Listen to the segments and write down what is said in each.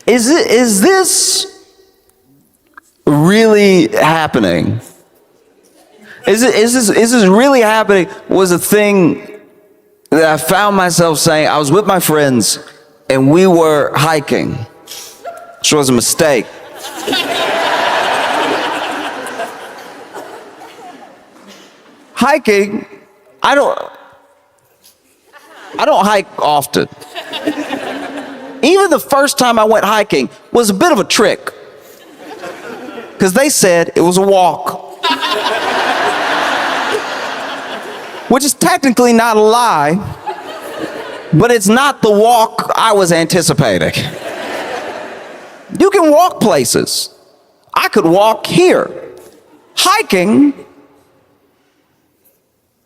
Is this really happening? Is this really happening? Was a thing that I found myself saying. I was with my friends and we were hiking, which was a mistake. Hiking, I don't hike often. Even the first time I went hiking was a bit of a trick, because they said it was a walk. Which is technically not a lie, but it's not the walk I was anticipating. You can walk places. I could walk here. Hiking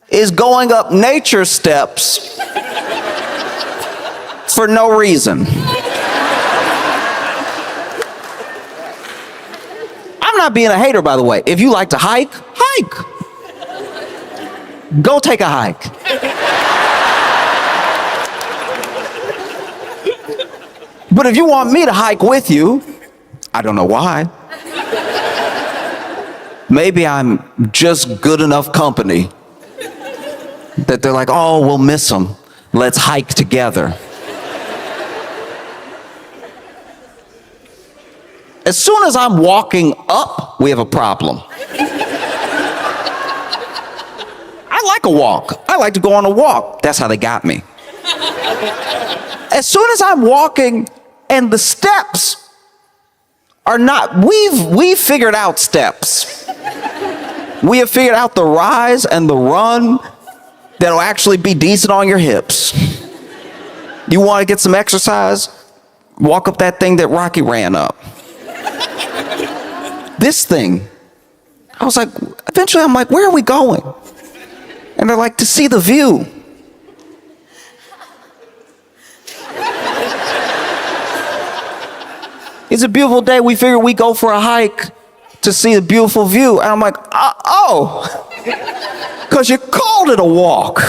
is going up nature steps for no reason. I'm not being a hater, by the way. If you like to hike, hike. Go take a hike. But if you want me to hike with you, I don't know why. Maybe I'm just good enough company that they're like, oh, we'll miss them. Let's hike together. As soon as I'm walking up, we have a problem. I like a walk. I like to go on a walk. That's how they got me. As soon as I'm walking and the steps are not, we've figured out steps. We have figured out the rise and the run that'll actually be decent on your hips. You want to get some exercise? Walk up that thing that Rocky ran up. This thing, I was like, eventually I'm like, where are we going? And they're like, to see the view. It's a beautiful day. We figured we go for a hike to see a beautiful view. And I'm like, oh, because you called it a walk.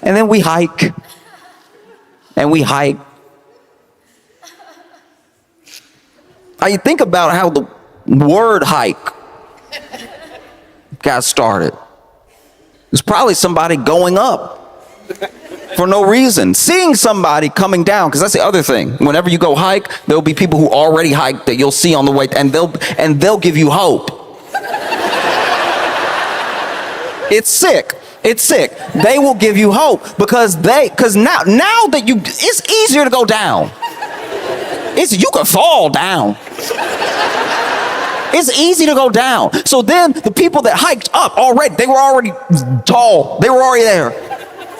And then we hike. And we hike. I think about how the word hike got started. It's probably somebody going up for no reason, seeing somebody coming down, because that's the other thing. Whenever you go hike, there'll be people who already hiked that you'll see on the way, and they'll give you hope. It's sick. It's sick. They will give you hope because now that it's easier to go down. You can fall down. It's easy to go down. So then the people that hiked up already, they were already tall. They were already there.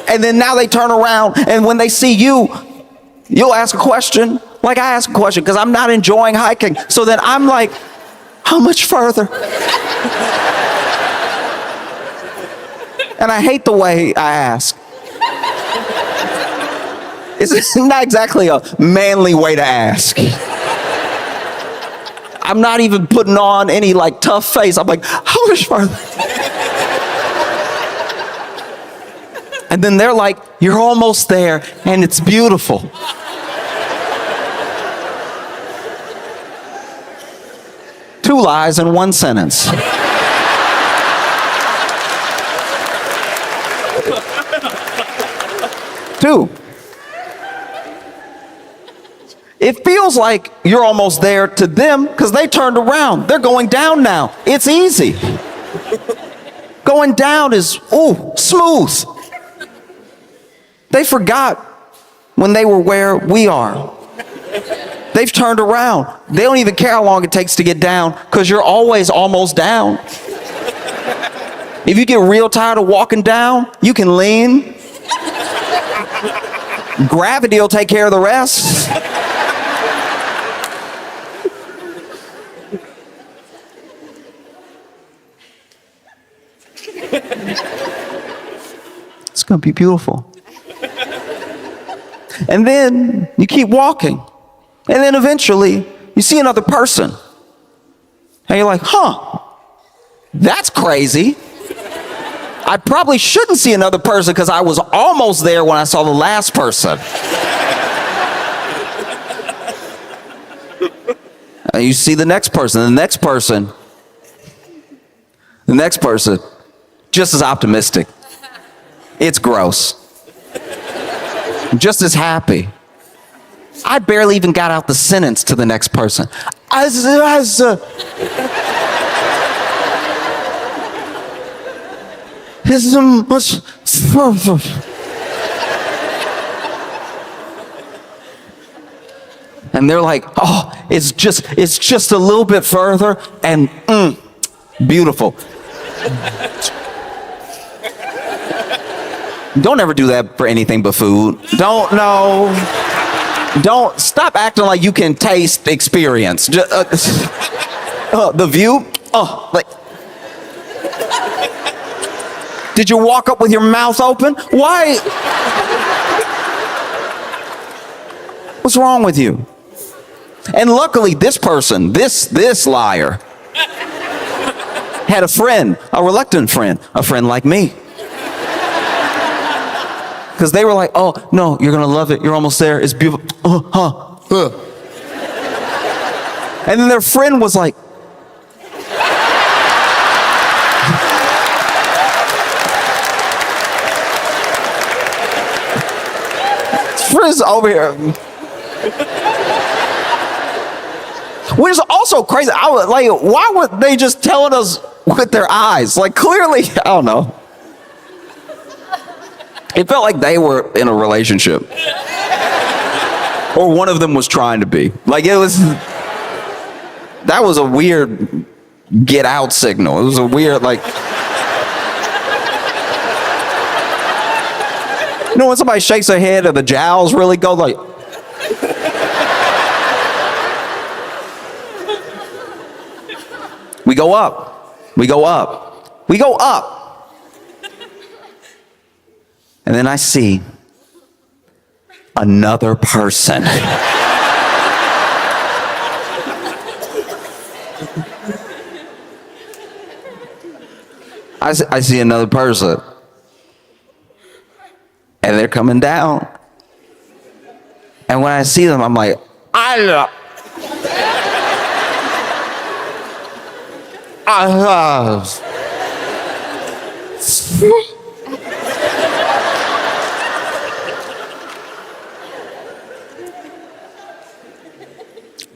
And then now they turn around, and when they see you, you'll ask a question. Like I ask a question because I'm not enjoying hiking. So then I'm like, how much further? And I hate the way I ask. It's not exactly a manly way to ask. I'm not even putting on any like tough face. I'm like, how much further? And then they're like, you're almost there and it's beautiful. Two lies in one sentence. Two. It feels like you're almost there to them because they turned around. They're going down now. It's easy. Going down is, smooth. They forgot when they were where we are. They've turned around. They don't even care how long it takes to get down because you're always almost down. If you get real tired of walking down, you can lean. Gravity will take care of the rest. It's going to be beautiful. And then you keep walking. And then eventually you see another person. And you're like, that's crazy. I probably shouldn't see another person because I was almost there when I saw the last person. And you see the next person, the next person, just as optimistic. It's gross. Just as happy. I barely even got out the sentence to the next person. And they're like, oh, it's just a little bit further, and beautiful. Don't ever do that for anything but food. Don't stop acting like you can taste experience. The view, like, did you walk up with your mouth open? Why? What's wrong with you? And luckily, this person, this liar, had a friend, a reluctant friend, a friend like me. Because they were like, oh, no, you're going to love it. You're almost there. It's beautiful. And then their friend was like, friends over here. Which is also crazy. I was like, why were they just telling us with their eyes? Like, clearly, I don't know. It felt like they were in a relationship. Or one of them was trying to be. Like, that was a weird get out signal. It was a weird, like, you know when somebody shakes their head and the jowls really go like, we go up. And then I see another person. I see another person. And they're coming down. And when I see them, I'm like, I love.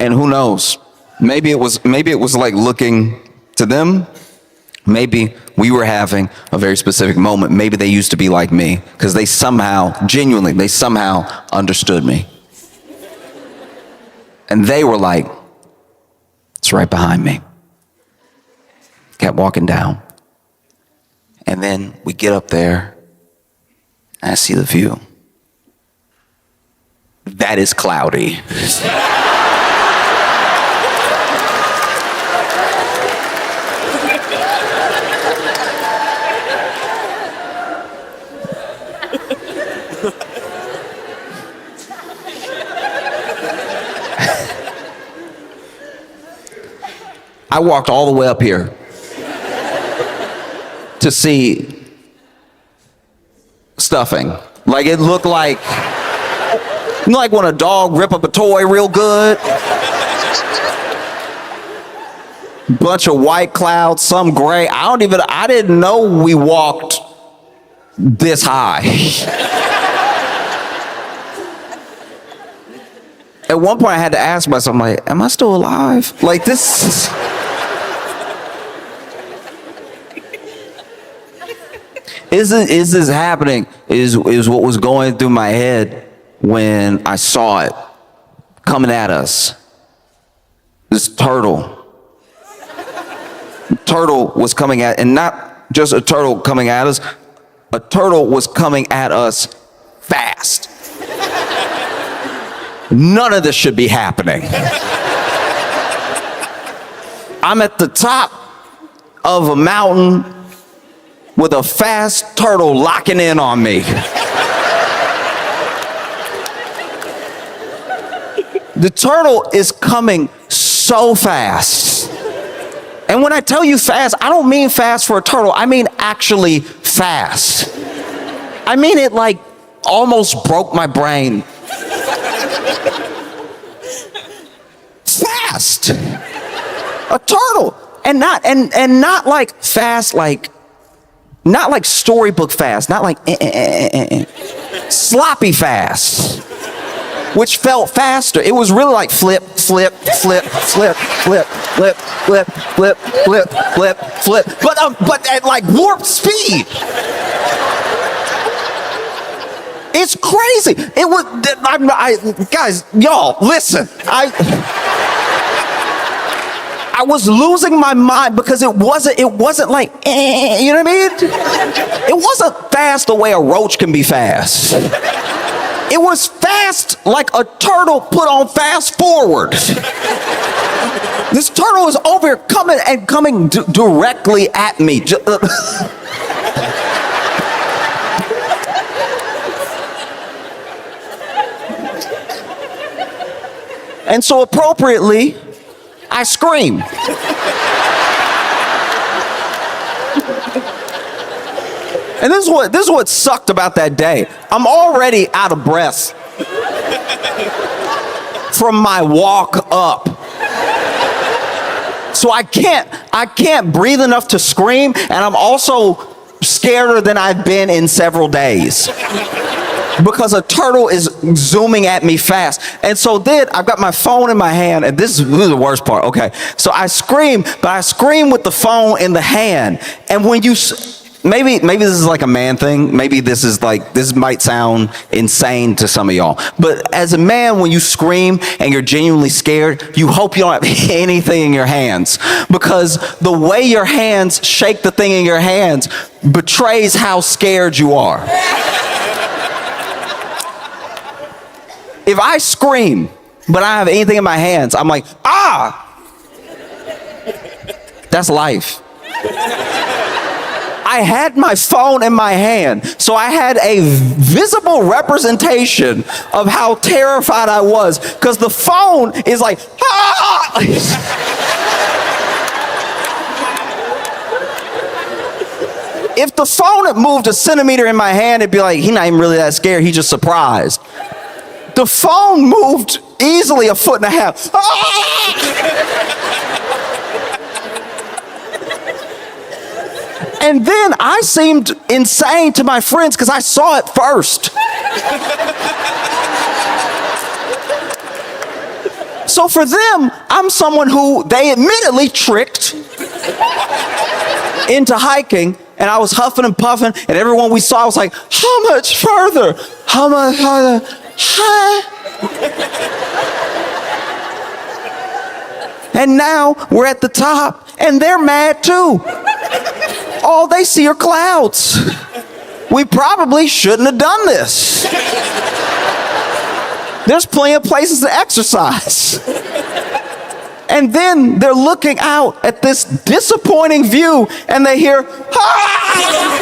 And who knows? Maybe it was like looking to them. Maybe we were having a very specific moment. Maybe they used to be like me because they somehow understood me. And they were like, it's right behind me. Kept walking down. And then we get up there and I see the view. That is cloudy. I walked all the way up here to see stuffing. Like it looked like, you know, like when a dog rip up a toy real good. Bunch of white clouds, some gray. I didn't know we walked this high. At one point I had to ask myself, I'm like, am I still alive? Like this. Is this happening? Is what was going through my head when I saw it coming at us. This turtle. Turtle was coming at, and not just a turtle coming at us, a turtle was coming at us fast. None of this should be happening. I'm at the top of a mountain with a fast turtle locking in on me. The turtle is coming so fast. And when I tell you fast, I don't mean fast for a turtle. I mean actually fast. I mean, it like almost broke my brain. Fast. A turtle. And not like fast, like, not like storybook fast, not like sloppy fast, which felt faster. It was really like flip, flip, flip, flip, flip, flip, flip, flip, flip, flip, flip, but at like warp speed. It's crazy. It was, guys, y'all, listen. I was losing my mind because it wasn't like, you know what I mean? It wasn't fast the way a roach can be fast. It was fast like a turtle put on fast forward. This turtle is over here coming directly at me. And so appropriately, I scream. And this is what sucked about that day. I'm already out of breath from my walk up. So I can't breathe enough to scream, and I'm also scareder than I've been in several days. Because a turtle is zooming at me fast. And so then I've got my phone in my hand, and this is the worst part. Okay, so I scream, but I scream with the phone in the hand. And when you, maybe this is like a man thing. Maybe this might sound insane to some of y'all. But as a man, when you scream and you're genuinely scared, you hope you don't have anything in your hands. Because the way your hands shake the thing in your hands betrays how scared you are. If I scream, but I don't have anything in my hands, I'm like, ah! That's life. I had my phone in my hand, so I had a visible representation of how terrified I was, because the phone is like, ah! If the phone had moved a centimeter in my hand, it'd be like, he's not even really that scared, he's just surprised. The phone moved easily a foot and a half. Ah! And then I seemed insane to my friends because I saw it first. So for them, I'm someone who they admittedly tricked into hiking, and I was huffing and puffing, and everyone we saw was like, how much further? How much further? And now we're at the top, and they're mad too. All they see are clouds. We probably shouldn't have done this. There's plenty of places to exercise. And then they're looking out at this disappointing view, and they hear, ah!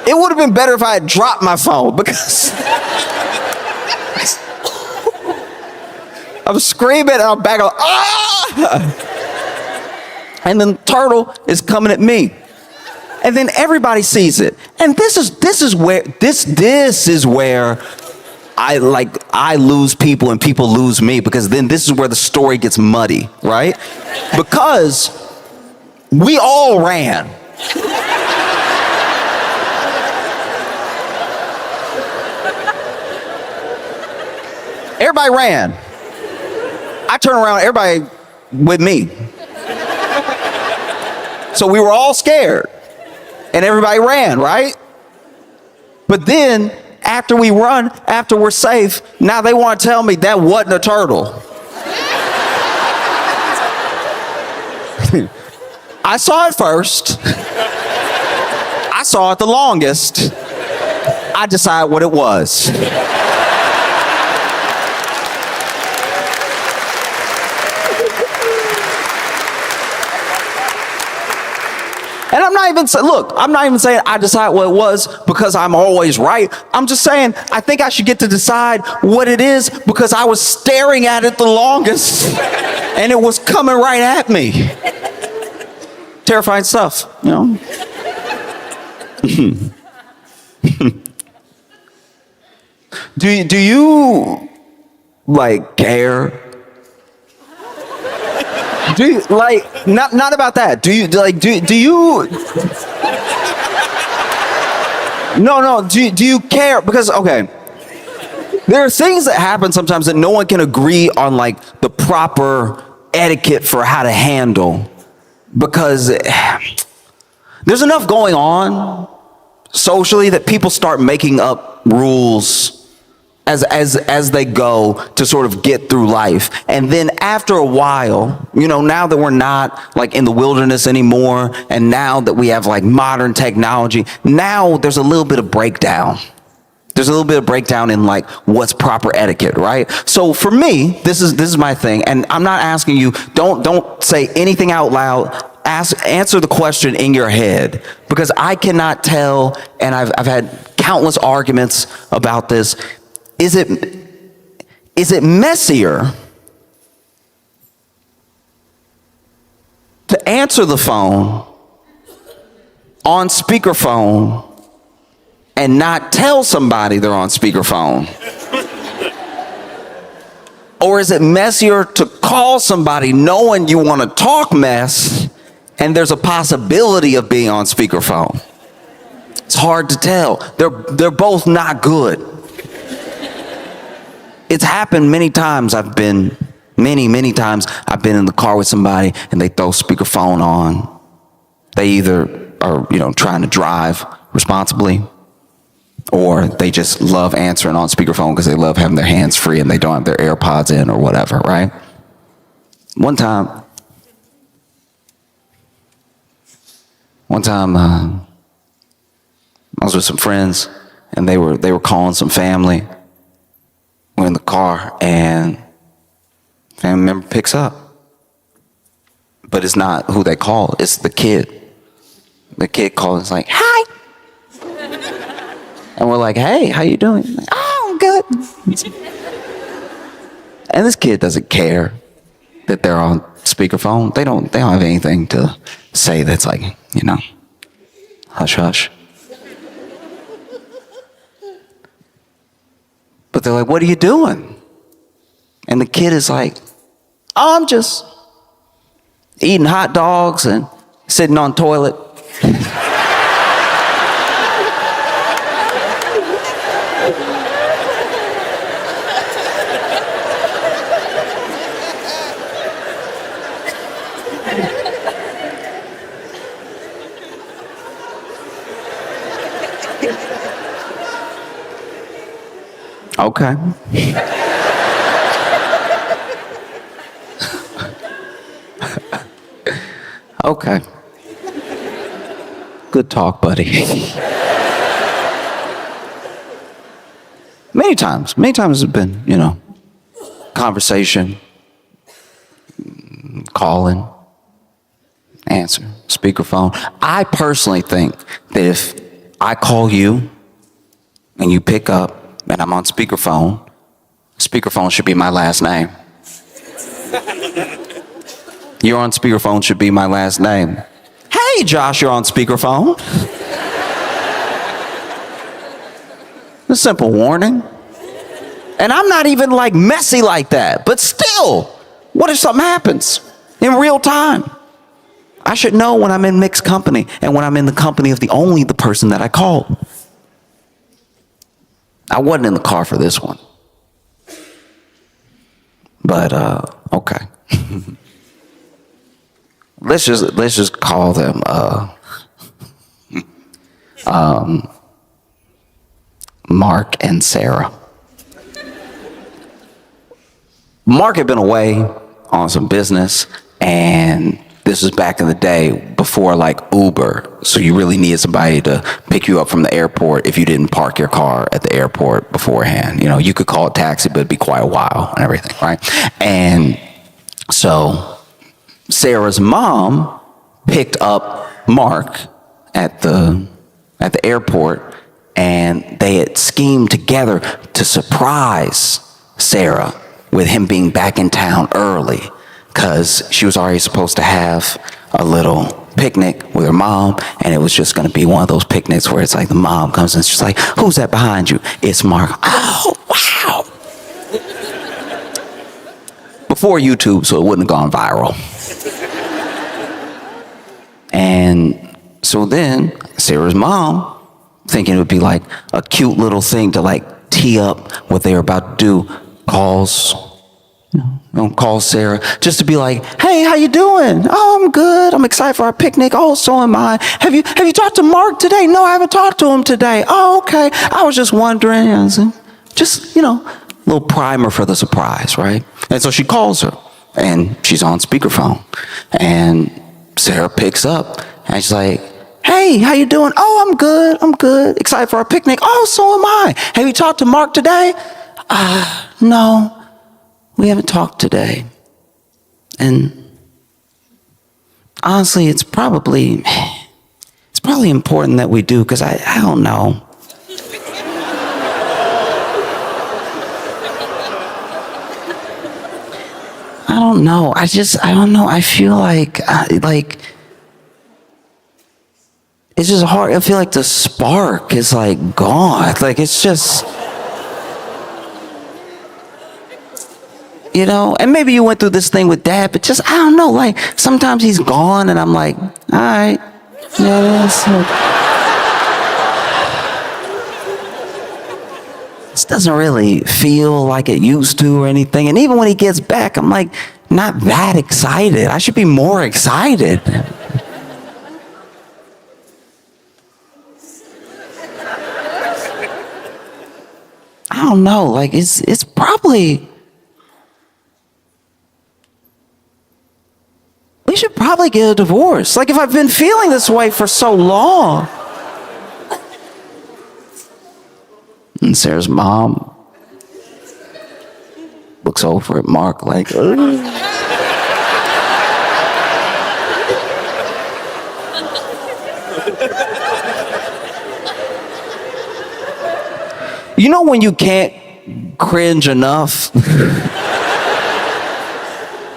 It would have been better if I had dropped my phone, because I'm screaming and I'm back on, ah! And then the turtle is coming at me. And then everybody sees it. And this is where I lose people and people lose me, because then this is where the story gets muddy, right? Because we all ran. Everybody ran. I turned around, everybody with me. So we were all scared. And everybody ran, right? But then, after we run, after we're safe, now they want to tell me that wasn't a turtle. I saw it first. I saw it the longest. I decided what it was. And I'm not not even saying, look, I'm not even saying I decide what it was because I'm always right. I'm just saying I think I should get to decide what it is because I was staring at it the longest and it was coming right at me. Terrifying stuff, you know? Do you like care? Do you like not about that? Do you like do you No, do you care? Because okay, there are things that happen sometimes that no one can agree on like the proper etiquette for how to handle because there's enough going on socially that people start making up rules as they go to sort of get through life. And then after a while, you know, now that we're not like in the wilderness anymore, and now that we have like modern technology, now there's a little bit of breakdown. There's a little bit of breakdown in like what's proper etiquette, right? So for me, this is my thing, and I'm not asking you, don't say anything out loud. Answer the question in your head, because I cannot tell, and I've had countless arguments about this. Is it messier to answer the phone on speakerphone and not tell somebody they're on speakerphone? Or is it messier to call somebody knowing you want to talk mess and there's a possibility of being on speakerphone? It's hard to tell. They're both not good. It's happened many times. Many times I've been in the car with somebody and they throw speakerphone on. They either are, you know, trying to drive responsibly, or they just love answering on speakerphone because they love having their hands free and they don't have their AirPods in or whatever, right? One time, I was with some friends and they were calling some family. We're in the car and family member picks up, but it's not who they call. It's the kid. The kid calls. It's like, hi. And we're like, hey, how you doing? Like, oh, I'm good. And this kid doesn't care that they're on speakerphone. They don't have anything to say that's like, you know, hush hush. But they're like, what are you doing? And the kid is like, oh, I'm just eating hot dogs and sitting on toilet. Okay. Okay. Good talk, buddy. Many times it's been, you know, conversation, calling, answer, speakerphone. I personally think that if I call you and you pick up and I'm on speakerphone should be my last name. You're on speakerphone should be my last name. Hey, Josh, you're on speakerphone. A simple warning. And I'm not even like messy like that, but still, what if something happens in real time? I should know when I'm in mixed company and when I'm in the company of the person that I called. I wasn't in the car for this one. But okay. let's just call them Mark and Sarah. Mark had been away on some business, and this was back in the day before like Uber, so you really needed somebody to pick you up from the airport if you didn't park your car at the airport beforehand. You know, you could call a taxi, but it'd be quite a while and everything, right? And so Sarah's mom picked up Mark at the airport, and they had schemed together to surprise Sarah with him being back in town early, because she was already supposed to have a little picnic with her mom, and it was just going to be one of those picnics where it's like the mom comes and she's like, "Who's that behind you?" "It's Mark." "Oh, wow." Before YouTube, so it wouldn't have gone viral. And so then Sarah's mom, thinking it would be like a cute little thing to like tee up what they were about to do, calls Sarah just to be like, "Hey, how you doing?" "Oh, I'm good. I'm excited for our picnic." "Oh, so am I. Have you talked to Mark today?" "No, I haven't talked to him today." "Oh, okay. I was just wondering." Just, little primer for the surprise, right? And so she calls her, and she's on speakerphone, and Sarah picks up, and she's like, "Hey, how you doing?" "Oh, I'm good. I'm good. Excited for our picnic." "Oh, so am I. Have you talked to Mark today?" No. "We haven't talked today." And honestly, it's probably important that we do, because I don't know. I don't know. I don't know. I feel like it's just hard. I feel like the spark is like gone. Like it's just, and maybe you went through this thing with Dad, but just, I don't know, like sometimes he's gone and I'm like, all right, this doesn't really feel like it used to or anything. And even when he gets back, I'm like, not that excited. I should be more excited. I don't know, like it's probably, we should probably get a divorce. Like, if I've been feeling this way for so long. And Sarah's mom looks over at Mark like, ugh. You know when you can't cringe enough?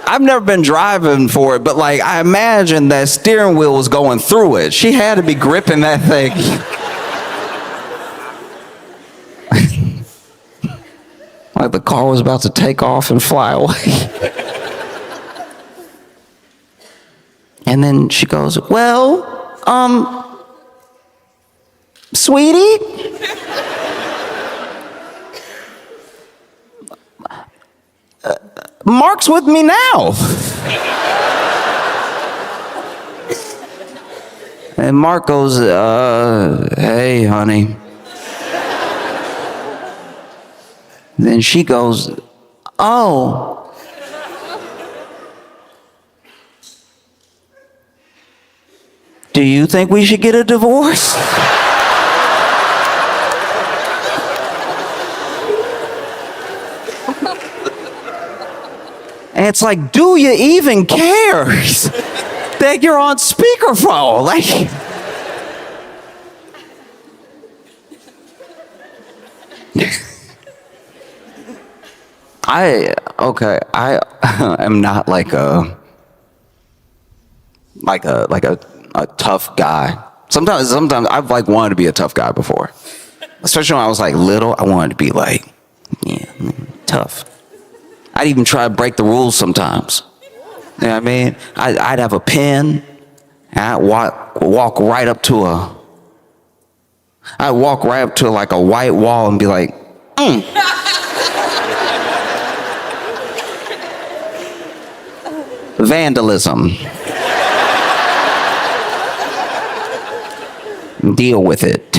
I've never been driving for it, but like I imagine that steering wheel was going through it. She had to be gripping that thing. Like the car was about to take off and fly away. And then she goes, "Well, sweetie, Mark's with me now." And Mark goes, "Hey, honey." Then she goes, "Oh." "Do you think we should get a divorce?" And it's like, do you even care that you're on speakerphone? Like, I am not like a tough guy. Sometimes I've like wanted to be a tough guy before. Especially when I was like little, I wanted to be like, yeah, tough. I'd even try to break the rules sometimes. You know what I mean? I'd have a pen, and I'd walk right up to like a white wall and be like, Vandalism. Deal with it.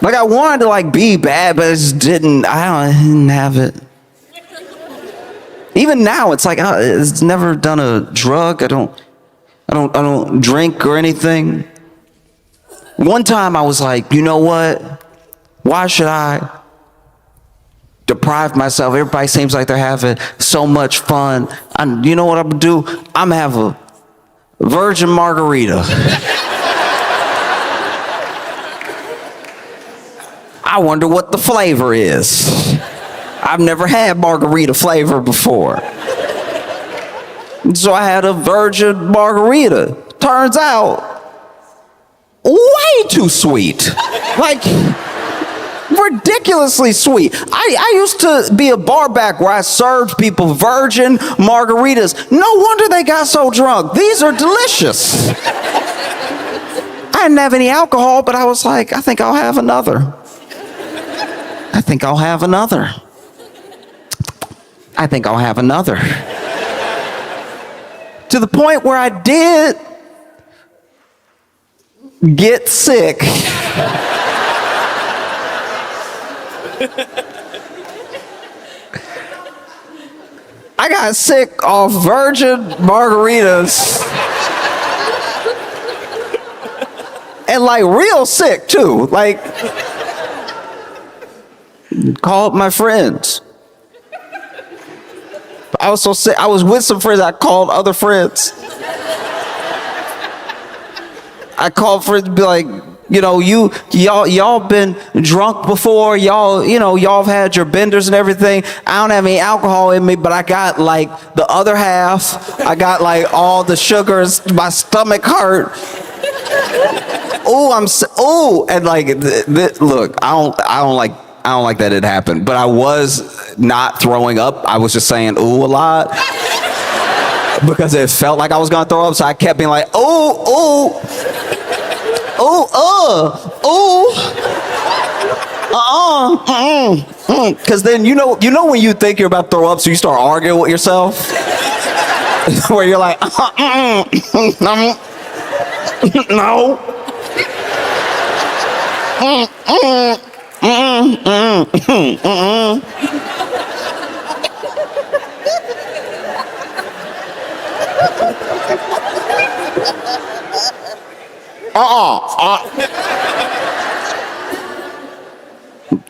Like I wanted to like be bad, but I just didn't. I didn't have it. Even now, it's like it's never done a drug. I don't drink or anything. One time I was like, you know what? Why should I deprive myself? Everybody seems like they're having so much fun. You know what I'm gonna do? I'm gonna have virgin margarita. I wonder what the flavor is. I've never had margarita flavor before. So I had a virgin margarita. Turns out, way too sweet. Like, ridiculously sweet. I used to be a bar back where I served people virgin margaritas. No wonder they got so drunk. These are delicious. I didn't have any alcohol, but I was like, I think I'll have another. I think I'll have another. I think I'll have another. To the point where I did get sick. I got sick off virgin margaritas. And like real sick too. Like, called my friends. I was so sick. I was with some friends. I called other friends. I called friends to be like, you know, y'all been drunk before. Y'all have had your benders and everything. I don't have any alcohol in me, but I got like the other half. I got like all the sugars. My stomach hurt. And like, look, I don't like that it happened, but I was not throwing up. I was just saying ooh a lot because it felt like I was gonna throw up. So I kept being like, ooh. Because then you know when you think you're about to throw up, so you start arguing with yourself, where you're like, no.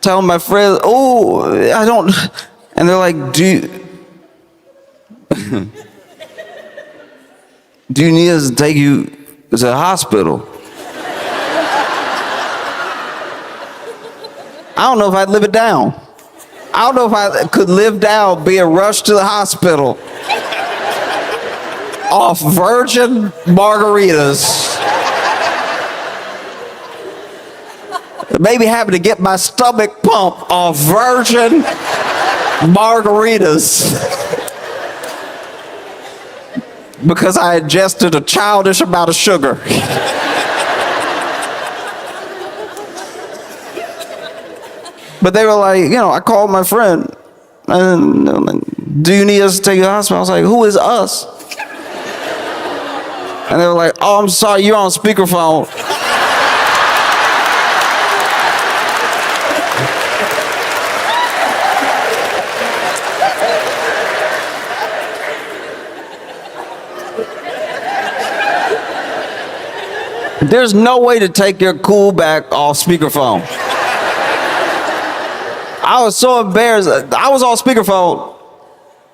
Telling my friends, I don't, and they're like, do you need us to take you to the hospital? I don't know if I'd live it down. I don't know if I could live down being rushed to the hospital off virgin margaritas. Maybe having to get my stomach pumped off virgin margaritas because I ingested a childish amount of sugar. But they were like, I called my friend, and they were like, do you need us to take you to the hospital? I was like, who is us? And they were like, oh, I'm sorry, you're on speakerphone. There's no way to take your cool back off speakerphone. I was so embarrassed. I was on speakerphone,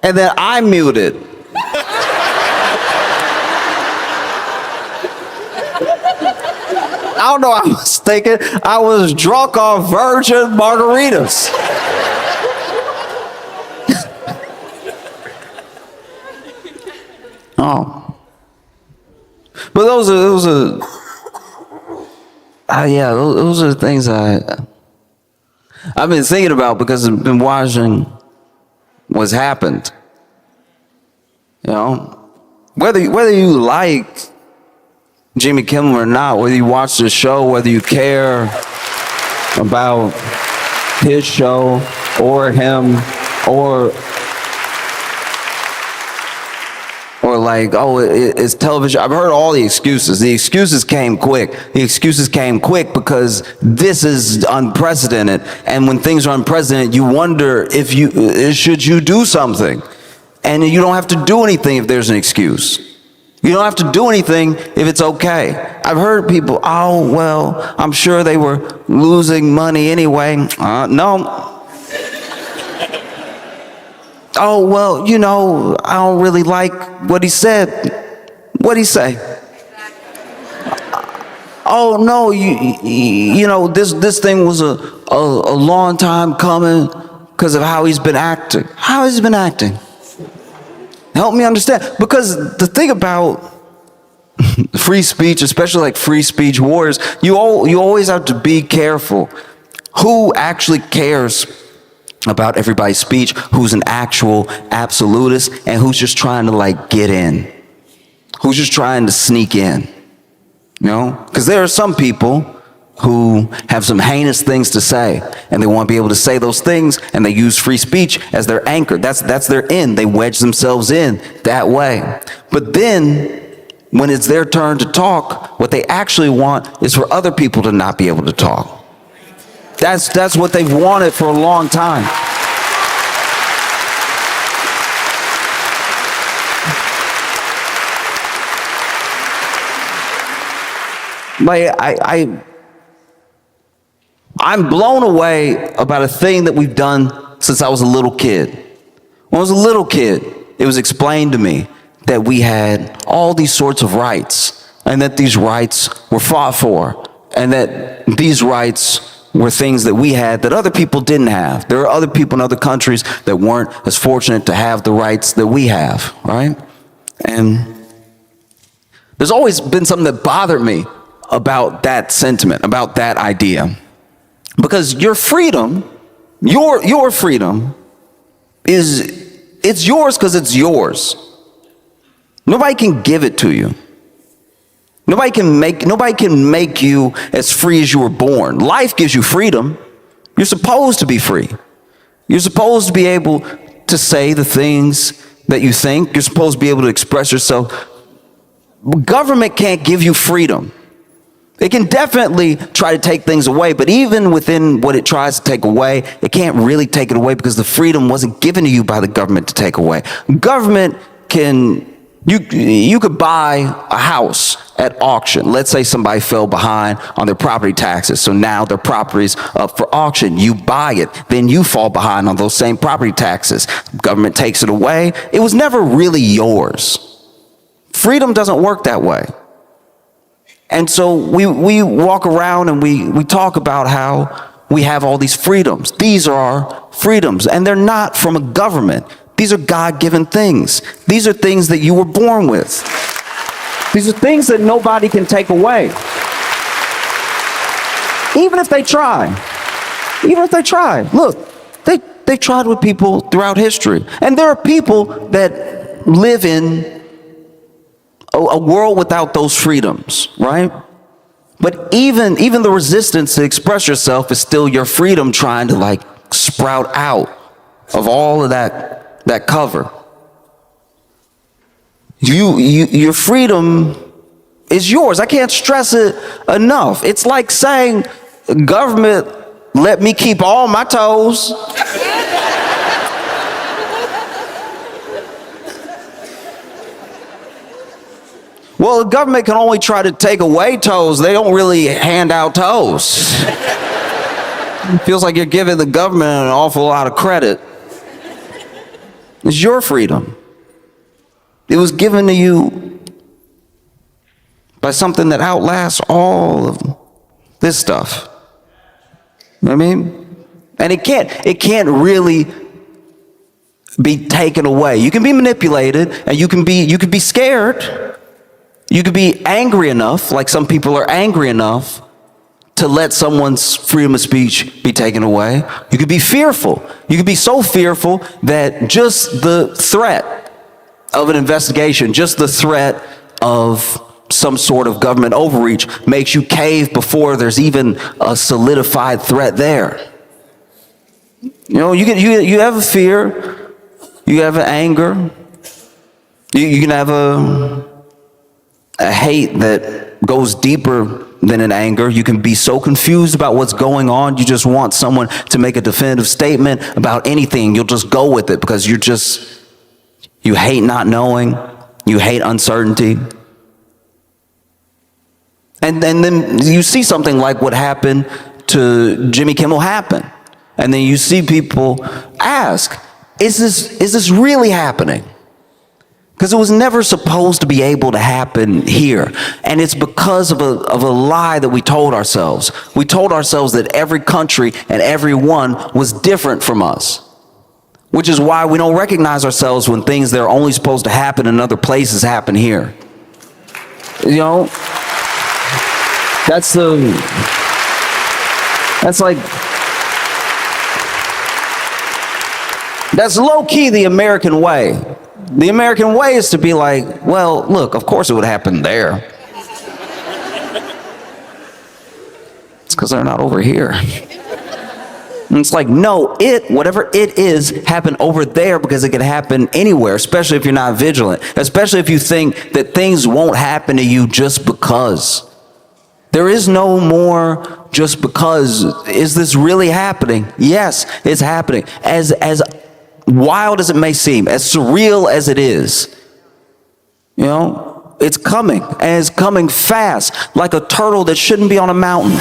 and then I muted. I don't know what I was thinking. I was drunk off virgin margaritas. Oh. But those are the things I've been thinking about because I've been watching what's happened. Whether you like Jimmy Kimmel or not, whether you watch the show, whether you care about his show or him, or like, it's television. I've heard all the excuses. The excuses came quick. Because this is unprecedented. And when things are unprecedented, you wonder should you do something? And you don't have to do anything if there's an excuse. You don't have to do anything if it's okay. I've heard people, I'm sure they were losing money anyway. No. I don't really like what he said. What'd he say? Oh no, you know, this thing was a long time coming because of how he's been acting. How has he been acting? Help me understand. Because the thing about free speech, especially like free speech warriors, you always have to be careful who actually cares about everybody's speech, who's an actual absolutist, and who's just trying to like get in, who's just trying to sneak in. You know, because there are some people who have some heinous things to say, and they want to be able to say those things, and they use free speech as their anchor. That's their end. They wedge themselves in that way. But then, when it's their turn to talk, what they actually want is for other people to not be able to talk. That's what they've wanted for a long time. Like I'm blown away about a thing that we've done since I was a little kid. When I was a little kid, it was explained to me that we had all these sorts of rights, and that these rights were fought for, and that these rights were things that we had that other people didn't have. There are other people in other countries that weren't as fortunate to have the rights that we have, right? And there's always been something that bothered me about that sentiment, about that idea. Because your freedom, your freedom it's yours because it's yours. Nobody can give it to you. Nobody can make you as free as you were born. Life gives you freedom. You're supposed to be free. You're supposed to be able to say the things that you think. You're supposed to be able to express yourself. Government can't give you freedom. It can definitely try to take things away, but even within what it tries to take away, it can't really take it away because the freedom wasn't given to you by the government to take away. Government can, you could buy a house at auction. Let's say somebody fell behind on their property taxes, so now their property's up for auction. You buy it, then you fall behind on those same property taxes. Government takes it away. It was never really yours. Freedom doesn't work that way. And so we walk around and we talk about how we have all these freedoms. These are our freedoms, and they're not from a government. These are God-given things. These are things that you were born with. These are things that nobody can take away. Even if they try. Even if they try. Look, they tried with people throughout history. And there are people that live in a world without those freedoms, right? But even the resistance to express yourself is still your freedom trying to like sprout out of all of that cover. Your freedom is yours. I can't stress it enough. It's like saying, government, let me keep all my toes. Well, the government can only try to take away toes. They don't really hand out toes. It feels like you're giving the government an awful lot of credit. It's your freedom. It was given to you by something that outlasts all of this stuff. You know what I mean? And it can't really be taken away. You can be manipulated, and you can be scared. You could be angry enough, like some people are angry enough, to let someone's freedom of speech be taken away. You could be fearful. You could be so fearful that just the threat of an investigation, just the threat of some sort of government overreach makes you cave before there's even a solidified threat there. You know, you have a fear, you have an anger, you can have a hate that goes deeper than an anger. You can be so confused about what's going on, you just want someone to make a definitive statement about anything. You'll just go with it because you hate not knowing, you hate uncertainty. And then you see something like what happened to Jimmy Kimmel happen. And then you see people ask, is this really happening? Because it was never supposed to be able to happen here. And it's because of a lie that we told ourselves. We told ourselves that every country and everyone was different from us. Which is why we don't recognize ourselves when things that are only supposed to happen in other places happen here. You know? That's low-key the American way. The American way is to be like, well, look, of course it would happen there. It's because they're not over here. And it's like, no, whatever it is, happened over there because it can happen anywhere, especially if you're not vigilant, especially if you think that things won't happen to you just because. There is no more just because. Is this really happening? Yes, it's happening. As wild as it may seem, as surreal as it is, you know, it's coming, and it's coming fast, like a turtle that shouldn't be on a mountain.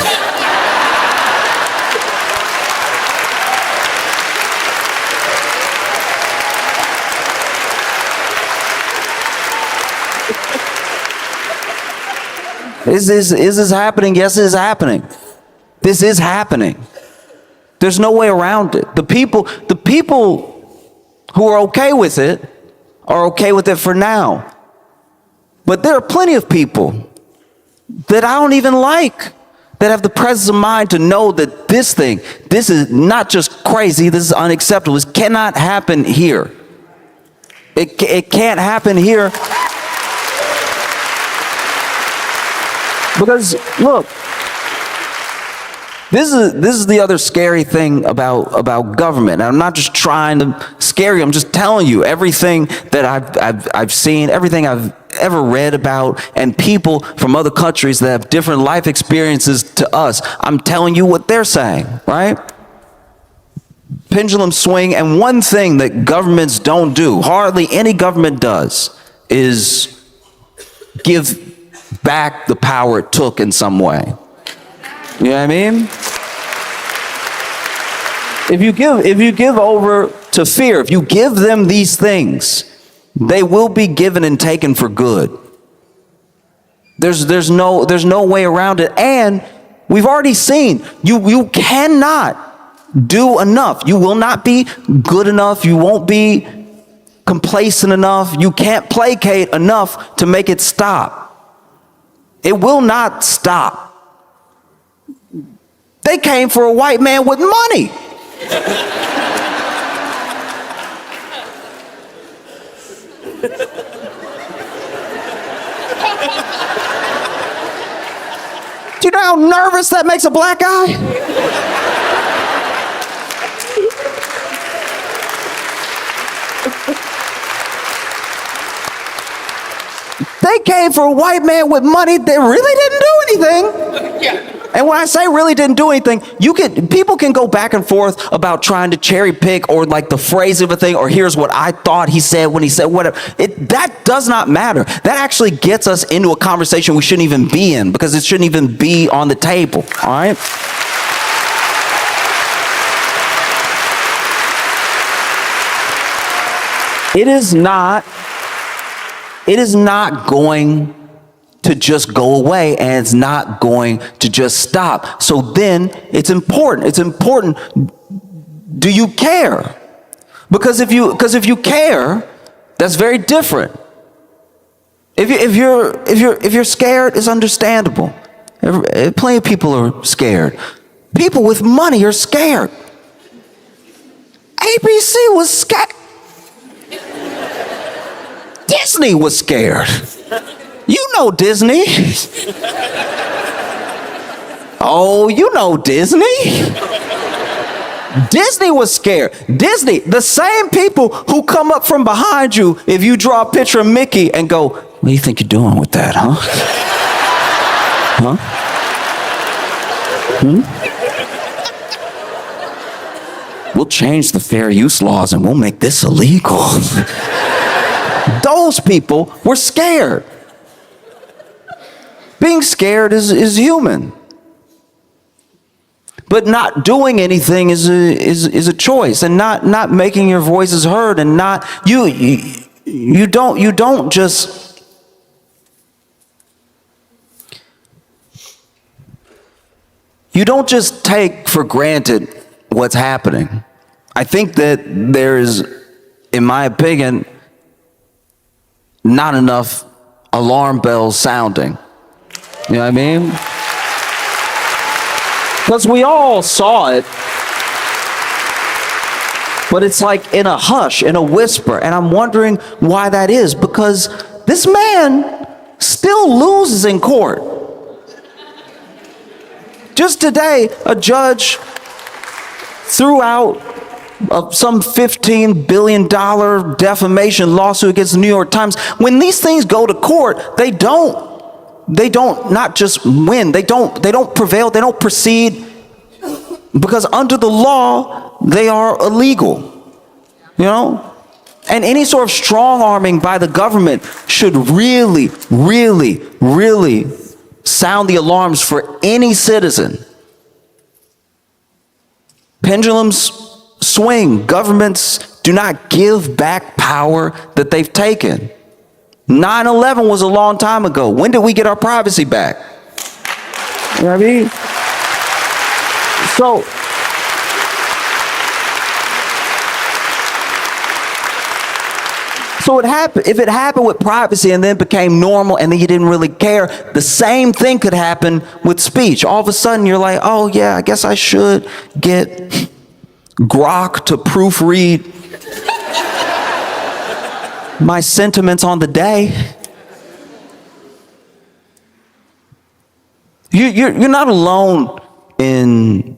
Is this happening? Yes, it is happening. This is happening. There's no way around it. The people who are okay with it are okay with it for now. But there are plenty of people that I don't even like that have the presence of mind to know that this is not just crazy, this is unacceptable. This cannot happen here. It can't happen here. Because look, this is the other scary thing about government. And I'm not just trying to scare you. I'm just telling you everything that I've seen, everything I've ever read about, and people from other countries that have different life experiences to us. I'm telling you what they're saying, right? Pendulum swing. And one thing that governments don't do, hardly any government does, is give back the power it took in some way. You know what I mean? If you give over to fear, if you give them these things, they will be given and taken for good. There's no way around it. And we've already seen you cannot do enough. You will not be good enough. You won't be complacent enough. You can't placate enough to make it stop. It will not stop. They came for a white man with money. Do you know how nervous that makes a black guy? They came for a white man with money that really didn't do anything. Yeah. And when I say really didn't do anything, people can go back and forth about trying to cherry pick or like the phrase of a thing, or here's what I thought he said when he said whatever. That does not matter. That actually gets us into a conversation we shouldn't even be in, because it shouldn't even be on the table, all right? It is not going to just go away, and it's not going to just stop. So then it's important. Do you care? Because if you care, that's very different. If you're scared, it's understandable. Plenty of people are scared. People with money are scared. ABC was scared. Disney was scared. You know Disney. Oh, you know Disney. Disney was scared. Disney, the same people who come up from behind you if you draw a picture of Mickey and go, what do you think you're doing with that, huh? Huh? We'll change the fair use laws and we'll make this illegal. Those people were scared. Being scared is human. But not doing anything is a choice, and not making your voices heard, and not you don't just take for granted what's happening. I think that there's, in my opinion, not enough alarm bells sounding. You know what I mean? Because we all saw it, but it's like in a hush, in a whisper, and I'm wondering why that is, because this man still loses in court. Just today, a judge threw out some $15 billion defamation lawsuit against the New York Times. When these things go to court, they don't not just win, they don't prevail, they don't proceed, because under the law, they are illegal, you know? And any sort of strong arming by the government should really, really, really sound the alarms for any citizen. Pendulums swing. Governments do not give back power that they've taken. 9/11 was a long time ago. When did we get our privacy back? You know what I mean? So if it happened with privacy and then became normal and then you didn't really care, the same thing could happen with speech. All of a sudden you're like, oh yeah, I guess I should get Grok to proofread my sentiments on the day. You're not alone in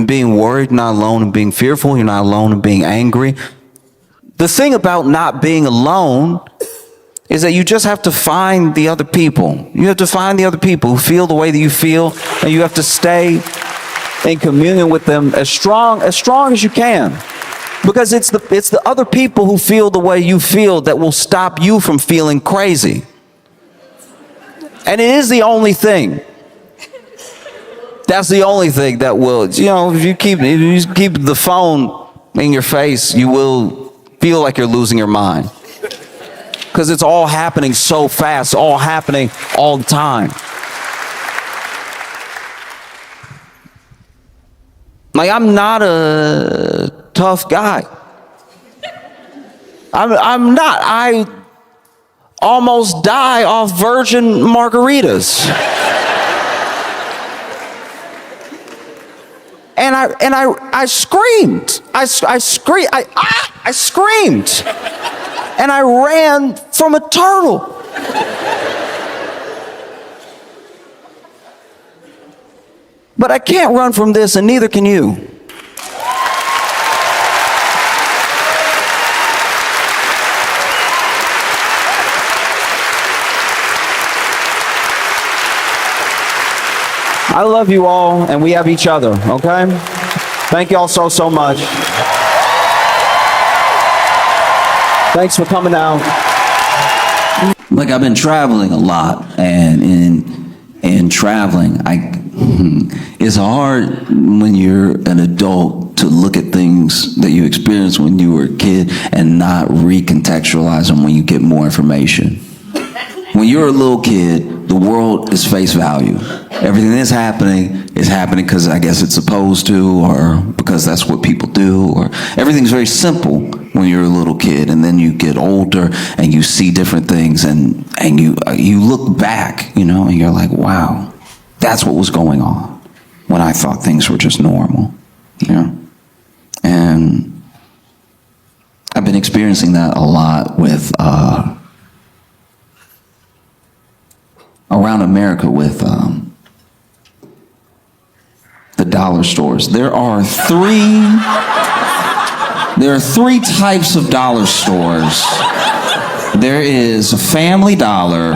being worried, you're not alone in being fearful, you're not alone in being angry. The thing about not being alone is that you just have to find the other people. You have to find the other people who feel the way that you feel, and you have to stay in communion with them as strong as you can. Because it's the other people who feel the way you feel that will stop you from feeling crazy. And it is the only thing. That's the only thing that will, you know, if you keep the phone in your face, you will feel like you're losing your mind. Because it's all happening so fast, all happening all the time. Like, I'm not a tough guy. I'm not. I almost die off virgin margaritas. And I screamed. I screamed. And I ran from a turtle. But I can't run from this, and neither can you. I love you all, and we have each other, okay? Thank you all so much. Thanks for coming out. Like, I've been traveling a lot, and in traveling, it's hard when you're an adult to look at things that you experienced when you were a kid and not recontextualize them when you get more information. When you're a little kid, the world is face value. Everything that's happening is happening because I guess it's supposed to, or because that's what people do, or everything's very simple when you're a little kid, and then you get older and you see different things, and you look back, you know, and you're like, wow, that's what was going on when I thought things were just normal, you know? And I've been experiencing that a lot with around America with the dollar stores. There are three types of dollar stores. There is a Family Dollar,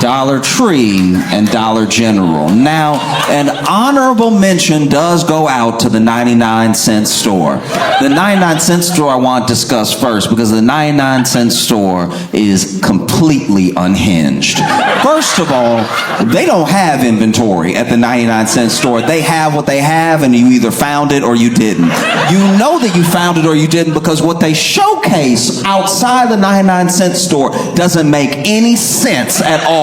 Dollar Tree, and Dollar General. Now, an honorable mention does go out to the 99-cent store. The 99-cent store I want to discuss first because the 99-cent store is completely unhinged. First of all, they don't have inventory at the 99-cent store. They have what they have, and you either found it or you didn't. You know that you found it or you didn't because what they showcase outside the 99-cent store doesn't make any sense at all.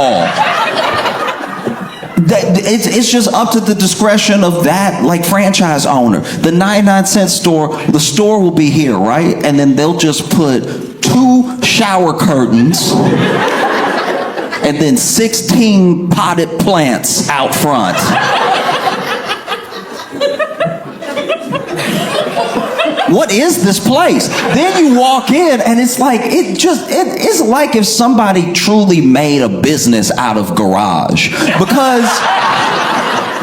It's just up to the discretion of that franchise owner. The 99-cent store, the store will be here, right? And then they'll just put 2 shower curtains and then 16 potted plants out front. What is this place? Then you walk in and it's like, it's like if somebody truly made a business out of garage. Because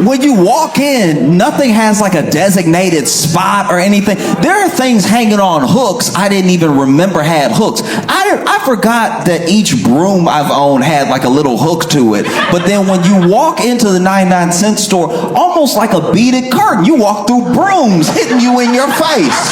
when you walk in, nothing has like a designated spot or anything. There are things hanging on hooks I didn't even remember had hooks. I forgot that each broom I've owned had like a little hook to it. But then when you walk into the 99-cent store, almost like a beaded curtain, you walk through brooms hitting you in your face.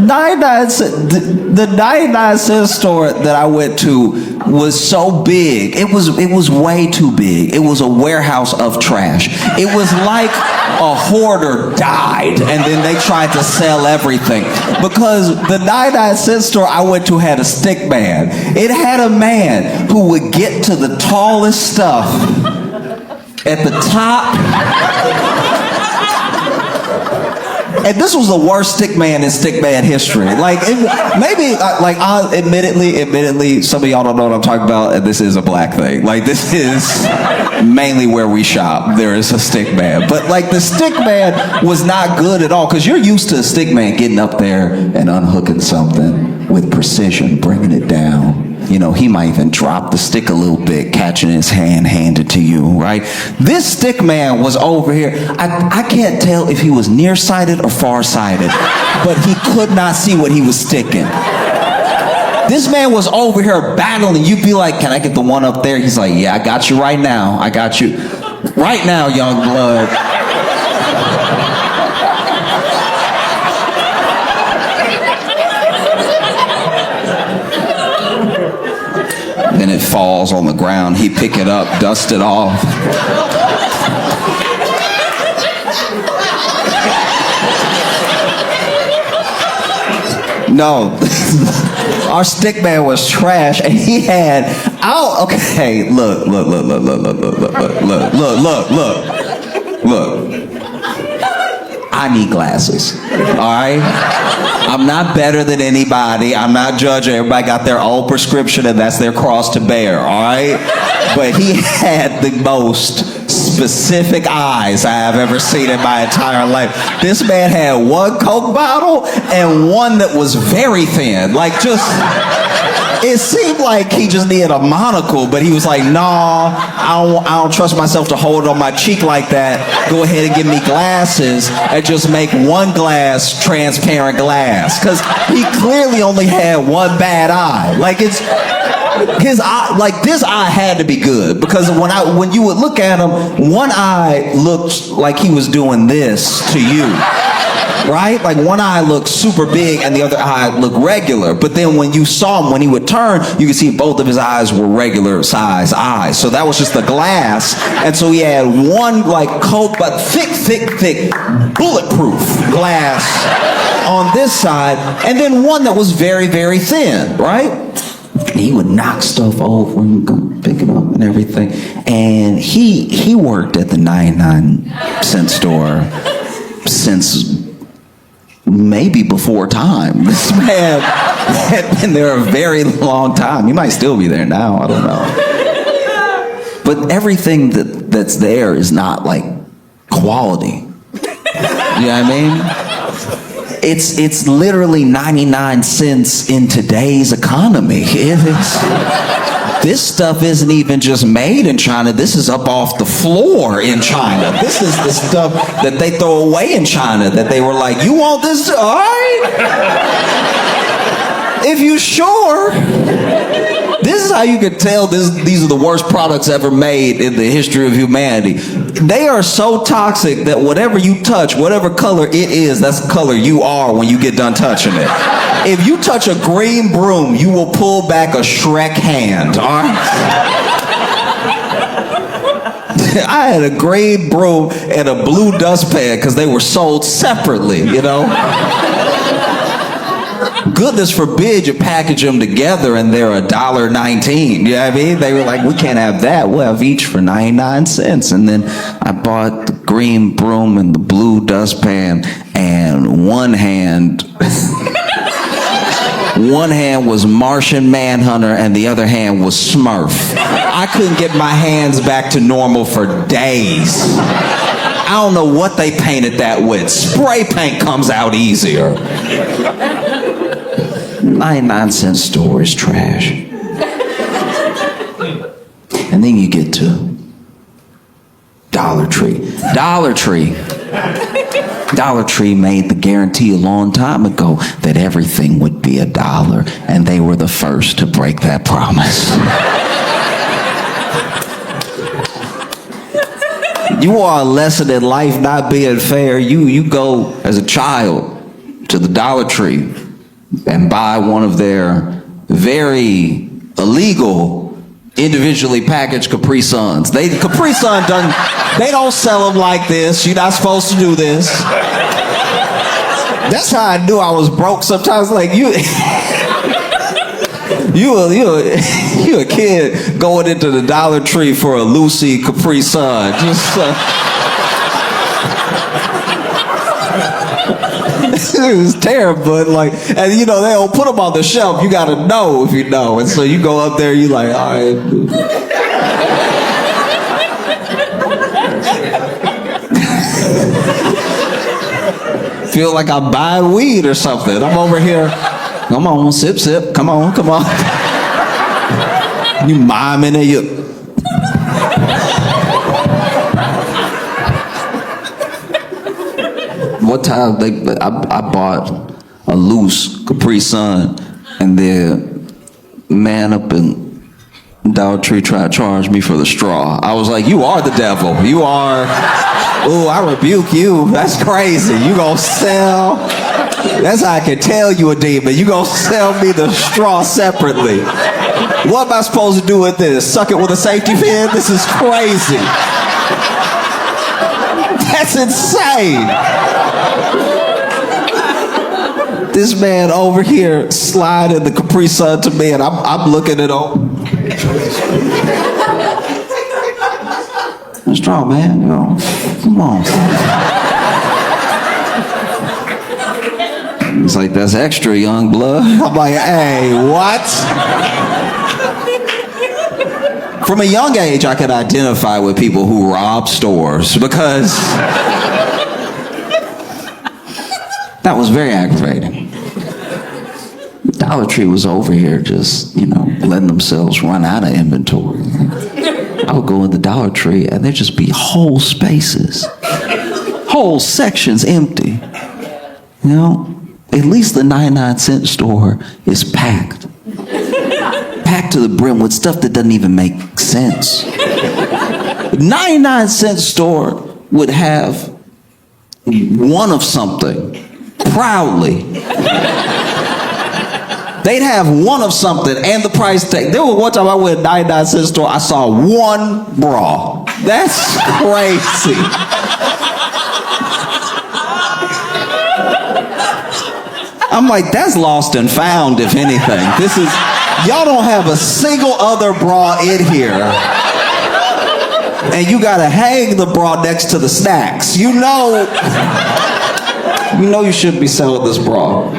The 99-cent store that I went to was so big. It was way too big. It was a warehouse of trash. It was like a hoarder died and then they tried to sell everything. Because the 99-cent store I went to had a stick man. It had a man who would get to the tallest stuff at the top. And this was the worst stick man in stick man history. Admittedly, some of y'all don't know what I'm talking about, and this is a black thing. This is mainly where we shop. There is a stick man. But the stick man was not good at all, because you're used to a stick man getting up there and unhooking something with precision, bringing it down. You know, he might even drop the stick a little bit, catching his hand, hand it to you, right? This stick man was over here. I can't tell if he was nearsighted or farsighted, but he could not see what he was sticking. This man was over here battling. You'd be like, can I get the one up there? He's like, yeah, I got you right now. I got you right now, young blood. Then it falls on the ground. He pick it up, dust it off. No, our stick man was trash, and he had. Okay, look. I need glasses. All right. I'm not better than anybody. I'm not judging. Everybody got their own prescription and that's their cross to bear, all right? But he had the most specific eyes I have ever seen in my entire life. This man had one Coke bottle and one that was very thin. It seemed like he just needed a monocle, but he was like, nah, I don't trust myself to hold it on my cheek like that. Go ahead and give me glasses and just make one glass transparent glass. Because he clearly only had one bad eye. His eye, this eye had to be good. Because when you would look at him, one eye looked like he was doing this to you. Right? One eye looked super big and the other eye looked regular. But then when you saw him, when he would turn, you could see both of his eyes were regular size eyes. So that was just the glass. And so he had one Coke, but thick, bulletproof glass on this side. And then one that was very, very thin, right? He would knock stuff over and go pick it up and everything. And he worked at the 99-cent store since maybe before time. This man had been there a very long time. He might still be there now. I don't know. But everything that's there is not quality. You know what I mean? It's literally 99 cents in today's economy. This stuff isn't even just made in China. This is up off the floor in China. This is the stuff that they throw away in China that they were like, you want this? All right. If you sure, this is how you can tell these are the worst products ever made in the history of humanity. They are so toxic that whatever you touch, whatever color it is, that's the color you are when you get done touching it. If you touch a green broom, you will pull back a Shrek hand, all right? I had a green broom and a blue dustpan because they were sold separately, you know? Goodness forbid you package them together and they're $1.19. You know what I mean? They were like, we can't have that. We'll have each for 99 cents. And then I bought the green broom and the blue dustpan, and one hand was Martian Manhunter and the other hand was Smurf. I couldn't get my hands back to normal for days. I don't know what they painted that with. Spray paint comes out easier. 99-cent store is trash. And then you get to Dollar Tree. Dollar Tree made the guarantee a long time ago that everything would be $1, and they were the first to break that promise. You want a lesson in life not being fair? You go as a child to the Dollar Tree and buy one of their very illegal, individually packaged Capri Suns. Capri Sun they don't sell them like this. You're not supposed to do this. That's how I knew I was broke. Sometimes, like you a kid going into the Dollar Tree for a Lucy Capri Sun. It was terrible, but like, and you know, they don't put them on the shelf. You gotta know if you know. And so you go up there, you like, all right. Feel like I'm buying weed or something. I'm over here. Come on, sip, sip. Come on. You miming it. One time I bought a loose Capri Sun, and the man up in Dollar Tree tried to charge me for the straw. I was like, you are the devil. You are, ooh, I rebuke you. That's crazy. You gonna sell, that's how I can tell you a demon. You gonna sell me the straw separately. What am I supposed to do with this? Suck it with a safety pin? This is crazy. That's insane. This man over here sliding the Capri Sun to me, and I'm looking at him. What's wrong, man? You know, come on. It's like, that's extra, young blood. I'm like, hey, what? From a young age, I could identify with people who rob stores because that was very aggravating. Dollar Tree was over here just, you know, letting themselves run out of inventory. I would go in the Dollar Tree and there'd just be whole spaces, whole sections empty. You know, at least the 99-cent store is packed. Packed to the brim with stuff that doesn't even make sense. 99-cent store would have one of something, proudly. They'd have one of something and the price tag. There was one time I went to a 99-cent store, I saw one bra. That's crazy. I'm like, that's lost and found, if anything. This is, y'all don't have a single other bra in here. And you gotta hang the bra next to the snacks. You know you shouldn't be selling this bra.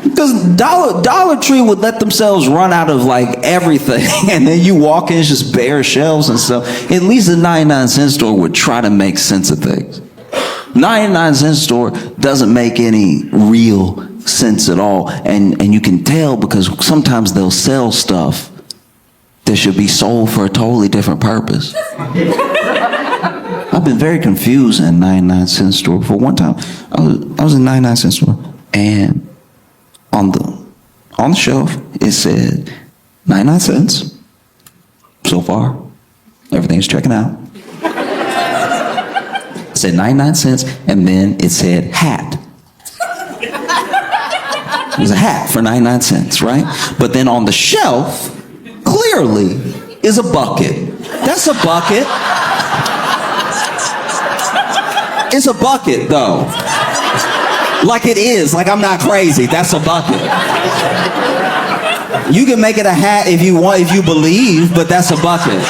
Because Dollar Tree would let themselves run out of like everything, and then you walk in, it's just bare shelves and stuff. At least the 99-cent store would try to make sense of things. 99-cent store doesn't make any real sense at all, and you can tell because sometimes they'll sell stuff that should be sold for a totally different purpose. I've been very confused in a 99-cent store. For one time, I was in a 99-cent store, and on the shelf, it said 99 cents. So far, everything's checking out. It said 99 cents, and then it said hat. It was a hat for 99 cents, right? But then on the shelf, clearly, is a bucket. That's a bucket. It's a bucket, though. Like it is. Like I'm not crazy. That's a bucket. You can make it a hat if you want, if you believe, but that's a bucket.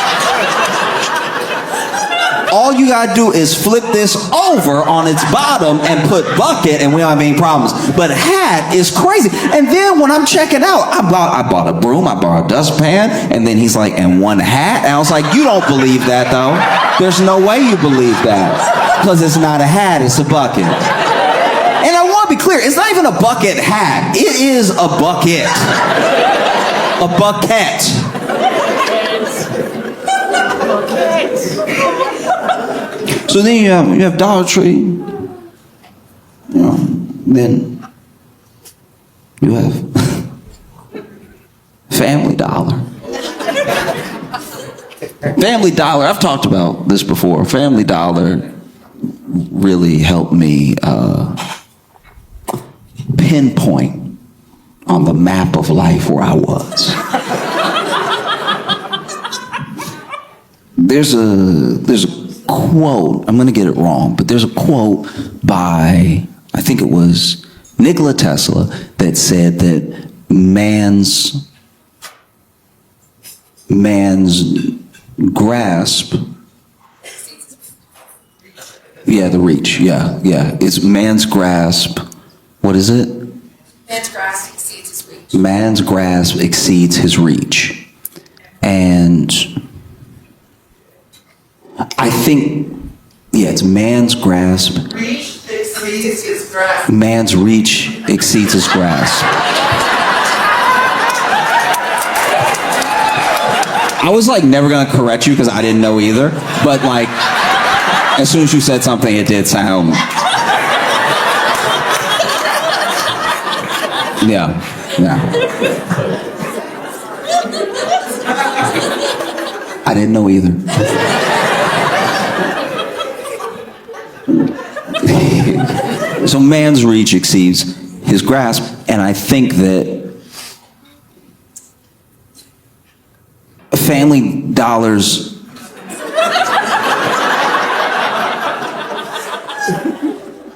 All you gotta do is flip this over on its bottom and put bucket, and we don't have any problems. But hat is crazy. And then when I'm checking out, I bought a broom, I bought a dustpan, and then he's like, and one hat? And I was like, you don't believe that, though. There's no way you believe that. Because it's not a hat, it's a bucket. And I want to be clear, it's not even a bucket hat. It is a bucket. A bucket. So then you have Dollar Tree, then you have Family Dollar. Family Dollar, I've talked about this before. Family Dollar really helped me pinpoint on the map of life where I was. There's a quote, I'm going to get it wrong, but there's a quote by, I think it was Nikola Tesla, that said that man's grasp, the reach, it's man's grasp, what is it? Man's grasp exceeds his reach. Man's grasp exceeds his reach. And I think, it's man's grasp. Reach exceeds his grasp. Man's reach exceeds his grasp. I was like never gonna correct you because I didn't know either, but like as soon as you said something, it did sound. Yeah. I didn't know either. So man's reach exceeds his grasp, and I think that Family Dollar's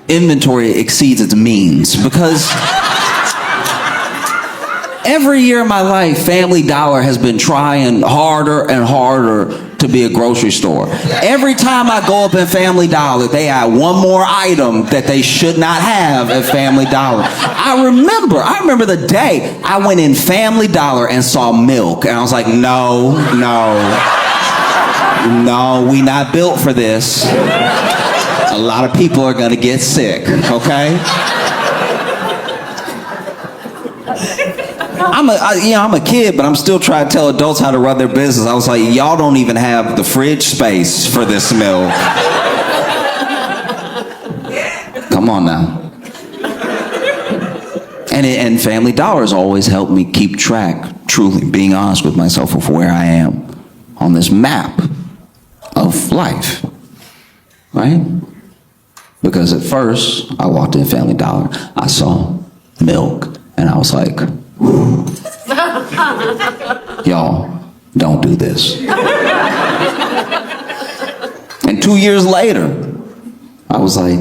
inventory exceeds its means, because every year of my life, Family Dollar has been trying harder and harder to be a grocery store. Every time I go up in Family Dollar, they add one more item that they should not have at Family Dollar. I remember the day I went in Family Dollar and saw milk, and I was like, no, we not built for this. A lot of people are gonna get sick, okay? I'm a kid, but I'm still trying to tell adults how to run their business. I was like, y'all don't even have the fridge space for this milk. Come on now. And Family Dollar has always helped me keep track, truly, being honest with myself of where I am on this map of life, right? Because at first, I walked in Family Dollar, I saw milk, and I was like, y'all, don't do this. And 2 years later, I was like,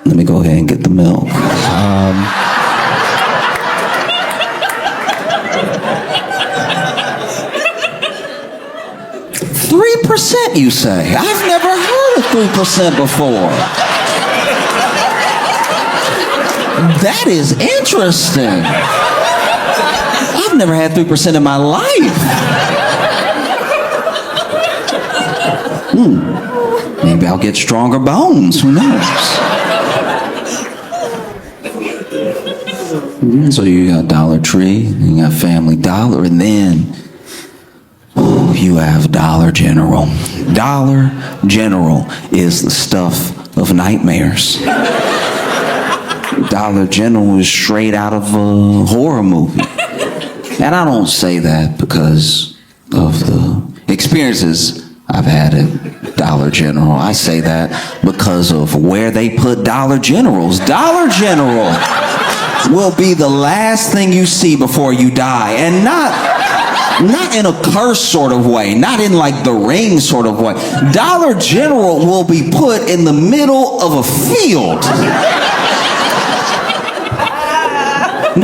let me go ahead and get the milk. 3%, you say? I've never heard of 3% before. That is interesting. I've never had 3% in my life. Maybe I'll get stronger bones. Who knows? So you got Dollar Tree, you got Family Dollar, and then you have Dollar General. Dollar General is the stuff of nightmares. Dollar General is straight out of a horror movie. And I don't say that because of the experiences I've had at Dollar General. I say that because of where they put Dollar Generals. Dollar General will be the last thing you see before you die. And not in a curse sort of way, not in like the Ring sort of way. Dollar General will be put in the middle of a field.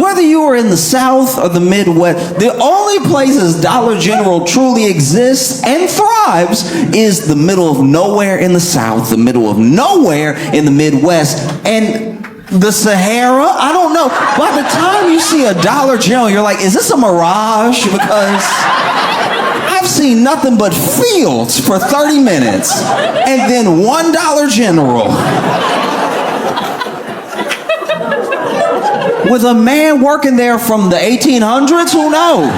Whether you are in the South or the Midwest, the only places Dollar General truly exists and thrives is the middle of nowhere in the South, the middle of nowhere in the Midwest, and the Sahara. I don't know. By the time you see a Dollar General, you're like, is this a mirage? Because I've seen nothing but fields for 30 minutes and then one Dollar General. With a man working there from the 1800s, who knows?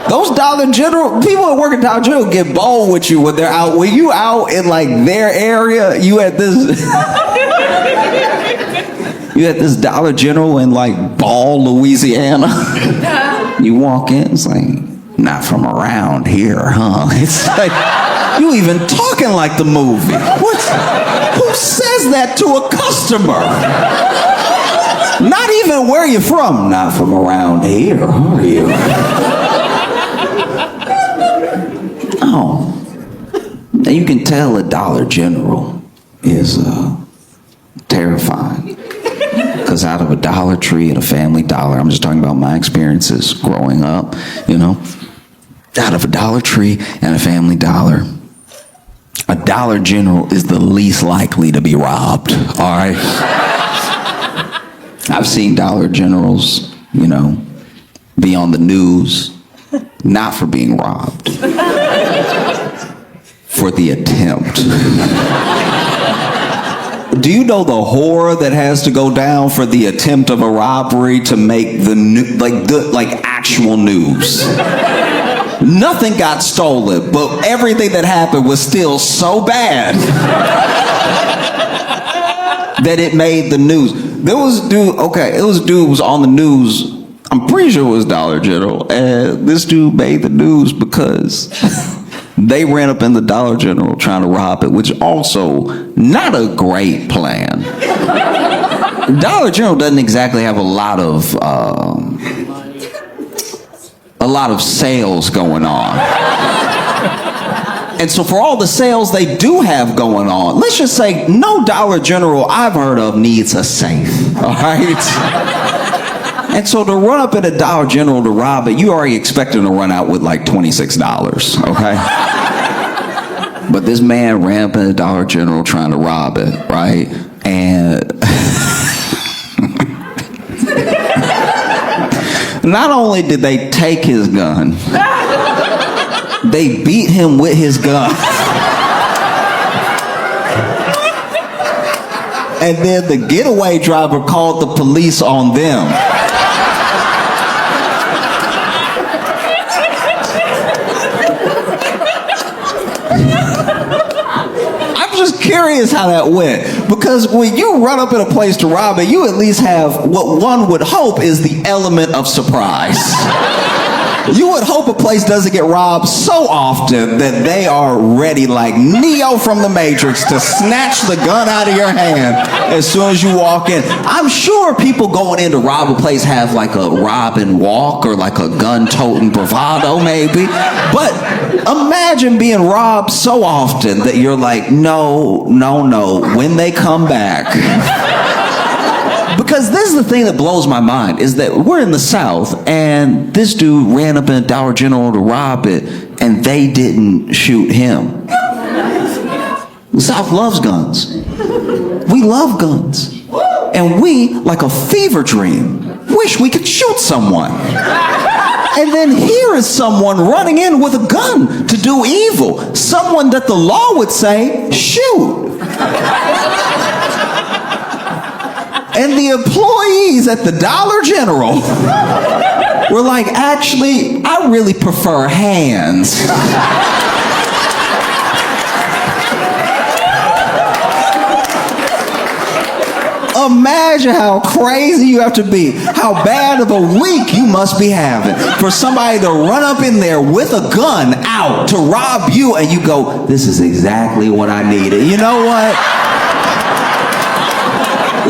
Those Dollar General, people that work at Dollar General get bold with you when they're out. When you out in like their area, you at this Dollar General in like Ball, Louisiana. You walk in, it's like, not from around here, huh? It's like, you even talking like the movie. What? Who says that to a customer? Not even where you from. Not from around here, are you? Oh. Now you can tell a Dollar General is terrifying. Because out of a Dollar Tree and a Family Dollar, I'm just talking about my experiences growing up, you know. Out of a Dollar Tree and a Family Dollar, a Dollar General is the least likely to be robbed, all right? I've seen Dollar Generals, you know, be on the news, not for being robbed, for the attempt. Do you know the horror that has to go down for the attempt of a robbery to make the actual news? Nothing got stolen, but everything that happened was still so bad that it made the news. There was a dude, it was a dude who was on the news. I'm pretty sure it was Dollar General, and this dude made the news because they ran up in the Dollar General trying to rob it, which also not a great plan. Dollar General doesn't exactly have a lot of sales going on. And so for all the sales they do have going on, let's just say no Dollar General I've heard of needs a safe, all right? And so to run up at a Dollar General to rob it, you already expecting to run out with like $26, okay? But this man ran up at a Dollar General trying to rob it, right? And not only did they take his gun, they beat him with his gun. And then the getaway driver called the police on them. I'm just curious how that went. Because when you run up in a place to rob it, you at least have what one would hope is the element of surprise. You would hope a place doesn't get robbed so often that they are ready like Neo from the Matrix to snatch the gun out of your hand as soon as you walk in. I'm sure people going in to rob a place have like a rob and walk or like a gun-toting bravado maybe. But imagine being robbed so often that you're like, no, when they come back. Because this is the thing that blows my mind, is that we're in the South, and this dude ran up in a Dollar General to rob it, and they didn't shoot him. The South loves guns. We love guns. And we, like a fever dream, wish we could shoot someone. And then here is someone running in with a gun to do evil. Someone that the law would say, shoot. And the employees at the Dollar General were like, actually, I really prefer hands. Imagine how crazy you have to be, how bad of a week you must be having for somebody to run up in there with a gun out to rob you, and you go, this is exactly what I needed. You know what?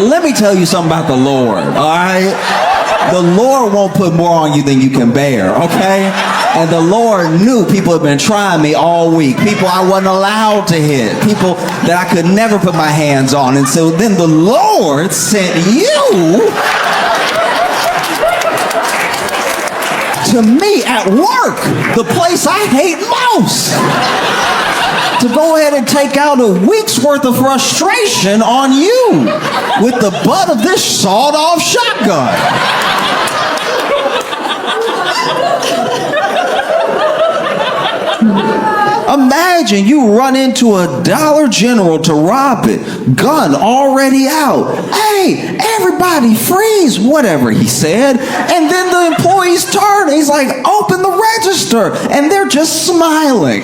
Let me tell you something about the Lord, all right? The Lord won't put more on you than you can bear, okay? And the Lord knew people had been trying me all week. People I wasn't allowed to hit. People that I could never put my hands on. And so then the Lord sent you to me at work, the place I hate most, to go ahead and take out a week's worth of frustration on you with the butt of this sawed-off shotgun. Imagine you run into a Dollar General to rob it, gun already out. Hey, everybody freeze, whatever he said. And then the employees turn and he's like, open the register. And they're just smiling.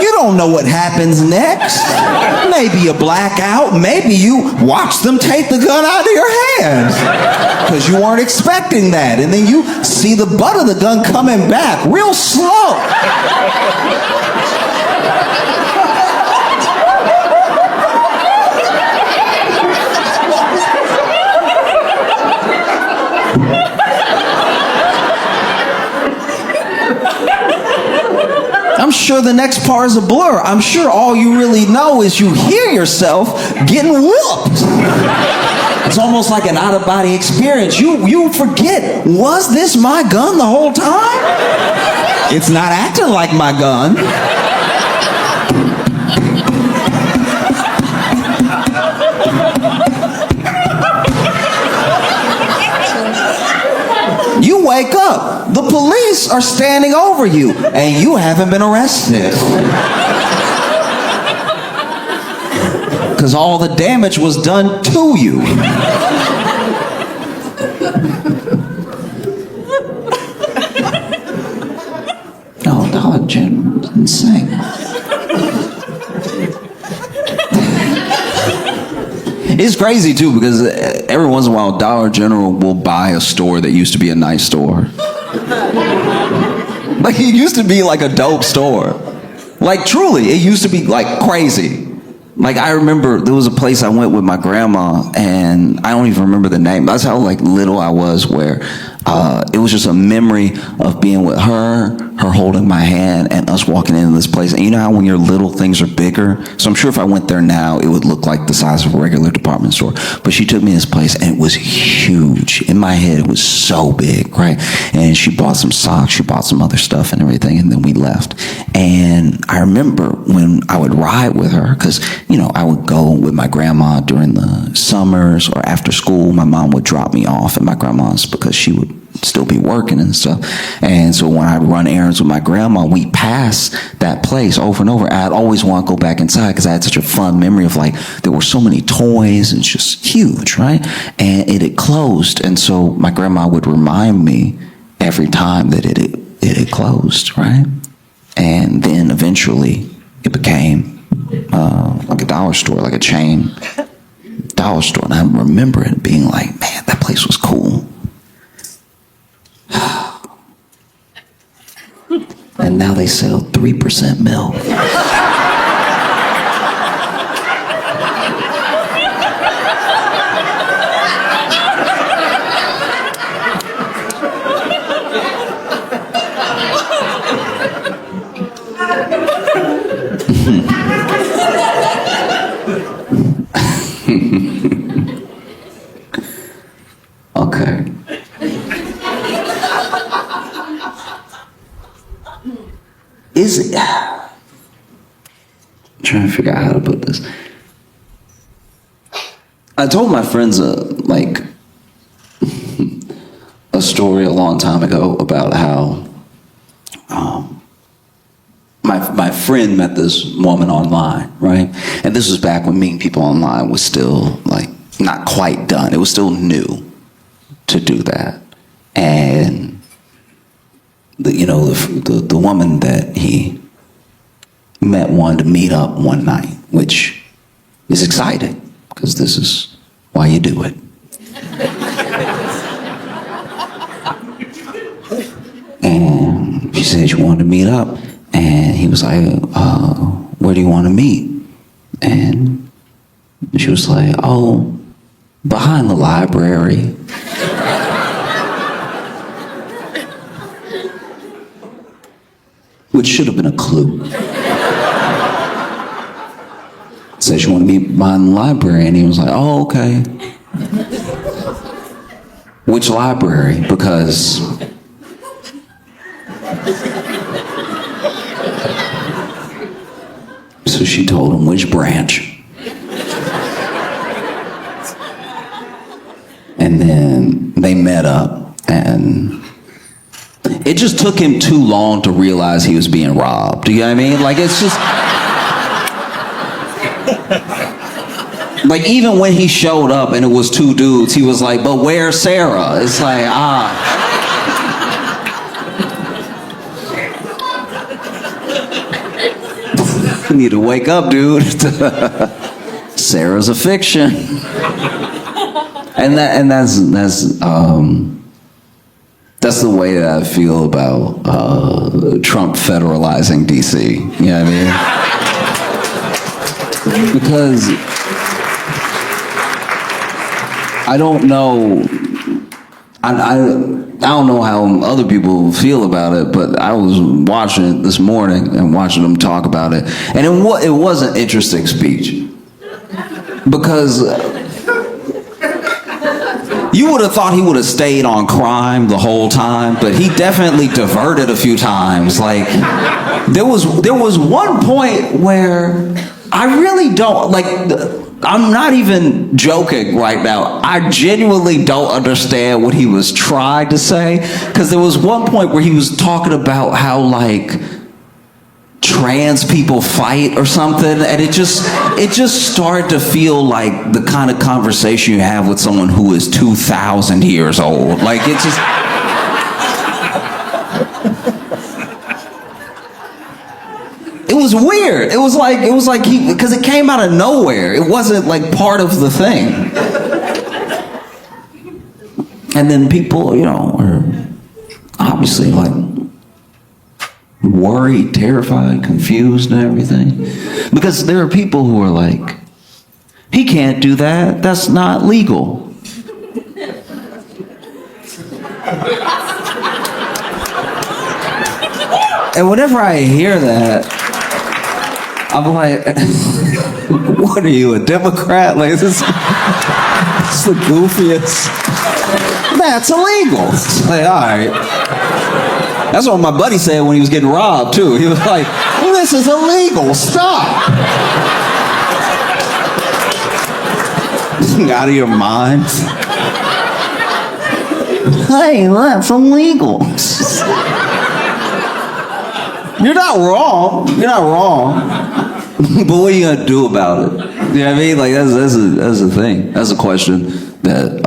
You don't know what happens next. Maybe a blackout. Maybe you watch them take the gun out of your hands because you weren't expecting that. And then you see the butt of the gun coming back real slow. I'm sure the next part is a blur. I'm sure all you really know is you hear yourself getting whooped. It's almost like an out-of-body experience. You forget, was this my gun the whole time? It's not acting like my gun. You wake up, the police are standing over you, and you haven't been arrested. Because all the damage was done to you. Oh, Dollar General is insane. It's crazy too, because every once in a while Dollar General will buy a store that used to be a nice store. Like, it used to be like a dope store. Like, truly, it used to be like crazy. Like, I remember there was a place I went with my grandma, and I don't even remember the name. That's how like little I was, where it was just a memory of being with her holding my hand, and us walking into this place. And you know how when you're little, things are bigger? So I'm sure if I went there now, it would look like the size of a regular department store. But she took me to this place, and it was huge. In my head, it was so big, right? And she bought some socks, she bought some other stuff and everything, and then we left. And I remember when I would ride with her, because, you know, I would go with my grandma during the summers or after school. My mom would drop me off at my grandma's because she would still be working and stuff. And so when I'd run errands with my grandma, we'd pass that place over and over. I'd always want to go back inside because I had such a fun memory of, like, there were so many toys and it's just huge, right? And it had closed. And so my grandma would remind me every time that it had closed, right? And then eventually it became like a dollar store, like a chain dollar store. And I remember it being like, man, that place was cool. And now they sell 3% milk. Okay. Is it? I'm trying to figure out how to put this. I told my friends like a story a long time ago about how my friend met this woman online, right? And this was back when meeting people online was still like not quite done. It was still new to do that. And the woman that he met wanted to meet up one night, which is excited because this is why you do it. And she said she wanted to meet up. And he was like, where do you want to meet? And she was like, oh, behind the library. Which should have been a clue. Said she wanted to meet behind the library, and he was like, oh, okay. Which library? Because so she told him which branch. And then they met up, and it just took him too long to realize he was being robbed. You know what I mean? Like, it's just like, even when he showed up and it was two dudes, he was like, but where's Sarah? It's like, you need to wake up, dude. Sarah's a fiction. And that's the way that I feel about Trump federalizing DC. You know what I mean? Because I don't know. I don't know how other people feel about it, but I was watching it this morning and watching them talk about it, and it was an interesting speech because you would have thought he would have stayed on crime the whole time, but he definitely diverted a few times. Like, there was one point where I really don't, like, I'm not even joking right now. I genuinely don't understand what he was trying to say, because there was one point where he was talking about how, like, trans people fight or something, and it just started to feel like the kind of conversation you have with someone who is 2,000 years old. Like, it just it was weird. It was like he, because it came out of nowhere. It wasn't like part of the thing. And then people, you know, are obviously like worried, terrified, confused, and everything. Because there are people who are like, he can't do that. That's not legal. And whenever I hear that, I'm like, what are you, a Democrat? Like, this is the goofiest. That's illegal. It's like, all right. That's what my buddy said when he was getting robbed, too. He was like, this is illegal. Stop. Out of your mind. Hey, that's illegal. You're not wrong. You're not wrong. But what are you gonna do about it? You know what I mean? Like, that's the thing. That's a question that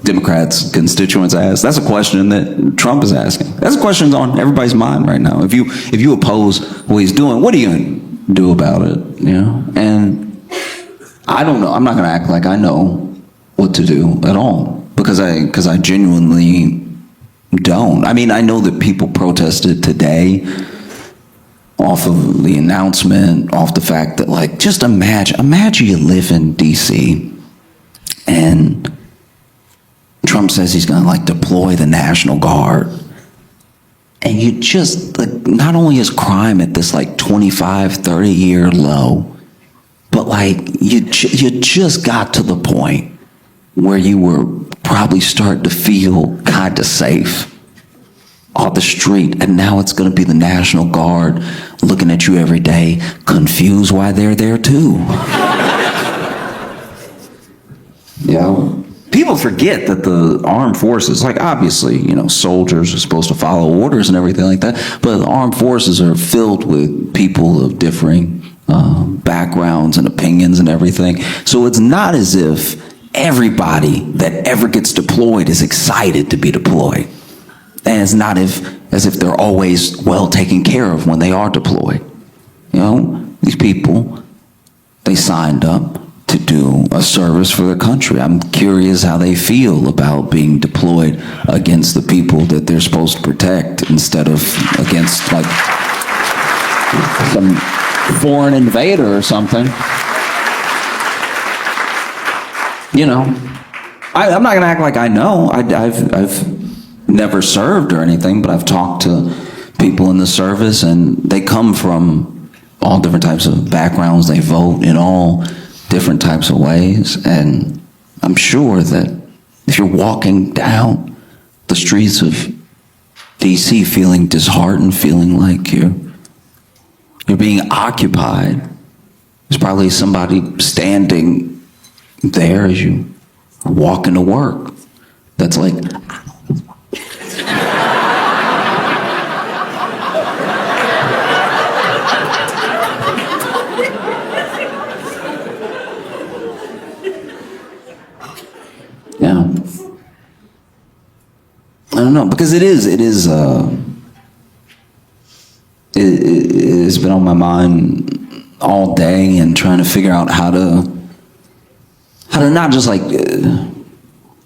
Democrats, constituents ask. That's a question that Trump is asking. That's a question on everybody's mind right now. If you oppose what he's doing, what are you gonna do about it? You know? And I don't know. I'm not gonna act like I know what to do at all, because I genuinely don't. I mean, I know that people protested today off of the announcement, off the fact that, like, just imagine you live in DC and Trump says he's gonna, like, deploy the National Guard, and you just, like, not only is crime at this, like, 25, 30-year low, but, like, you just got to the point where you were probably starting to feel kind of safe off the street, and now it's going to be the National Guard looking at you every day, confused why they're there too. You know, people forget that the armed forces, like, obviously, you know, soldiers are supposed to follow orders and everything like that, but the armed forces are filled with people of differing backgrounds and opinions and everything. So it's not as if everybody that ever gets deployed is excited to be deployed. And it's not as if they're always well taken care of when they are deployed. You know, these people, they signed up, to do a service for their country. I'm curious how they feel about being deployed against the people that they're supposed to protect instead of against like some foreign invader or something. You know, I'm not gonna act like I know. I've never served or anything, but I've talked to people in the service, and they come from all different types of backgrounds. They vote in all different types of ways, and I'm sure that if you're walking down the streets of DC feeling disheartened, feeling like you're being occupied, there's probably somebody standing there as you are walking to work that's like, yeah. I don't know, because it's been on my mind all day, and trying to figure out how to not just like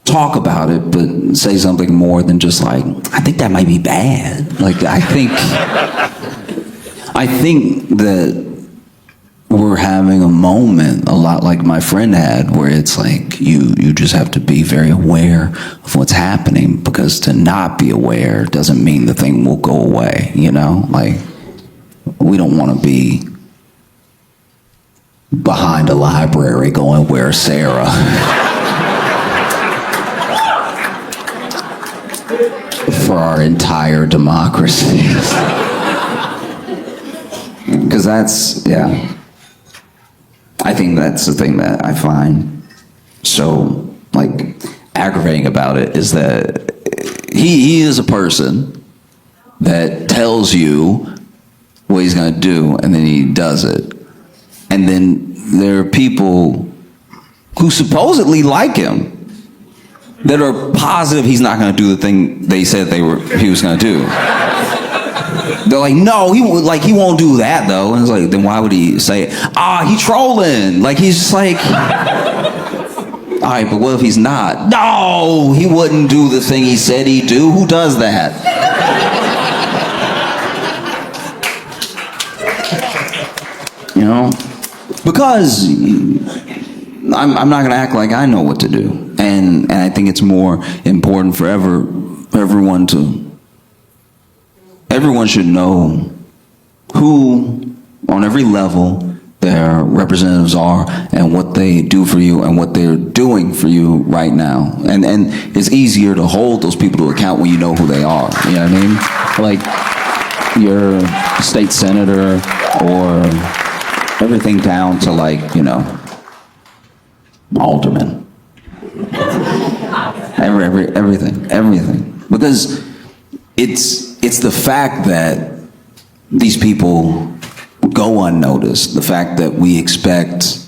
talk about it, but say something more than just like, I think that might be bad. Like, I think that we're having a moment a lot like my friend had, where it's like you just have to be very aware of what's happening, because to not be aware doesn't mean the thing will go away, you know? Like, we don't want to be behind a library going, "Where's Sarah?" for our entire democracy. Because that's, yeah. I think that's the thing that I find so, like, aggravating about it, is that he is a person that tells you what he's going to do, and then he does it. And then there are people who supposedly like him that are positive he's not going to do the thing they said he was going to do. They're like, no, he won't do that though. And it's like, then why would he say it? He trolling. Like, he's just like, all right, but what if he's not? No, he wouldn't do the thing he said he'd do. Who does that? You know, because I'm not going to act like I know what to do, and I think it's more important for everyone should know who, on every level, their representatives are, and what they do for you, and what they're doing for you right now. And it's easier to hold those people to account when you know who they are. You know what I mean? Like your state senator, or everything down to, like, you know, alderman. Everything. Because it's the fact that these people go unnoticed, the fact that we expect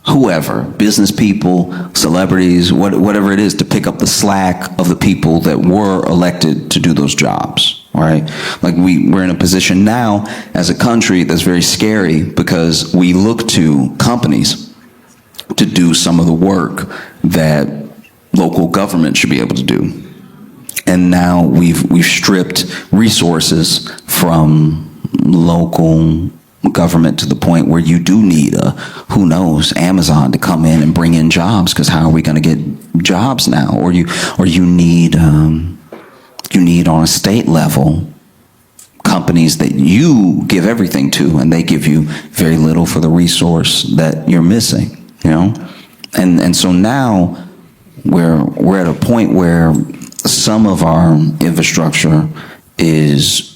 whoever, business people, celebrities, whatever it is, to pick up the slack of the people that were elected to do those jobs, right? Like, we're in a position now as a country that's very scary, because we look to companies to do some of the work that local government should be able to do. And now we've stripped resources from local government to the point where you do need who knows, Amazon to come in and bring in jobs, because how are we going to get jobs now? Or you need on a state level companies that you give everything to, and they give you very little for the resource that you're missing, you know? And so now we're at a point where some of our infrastructure is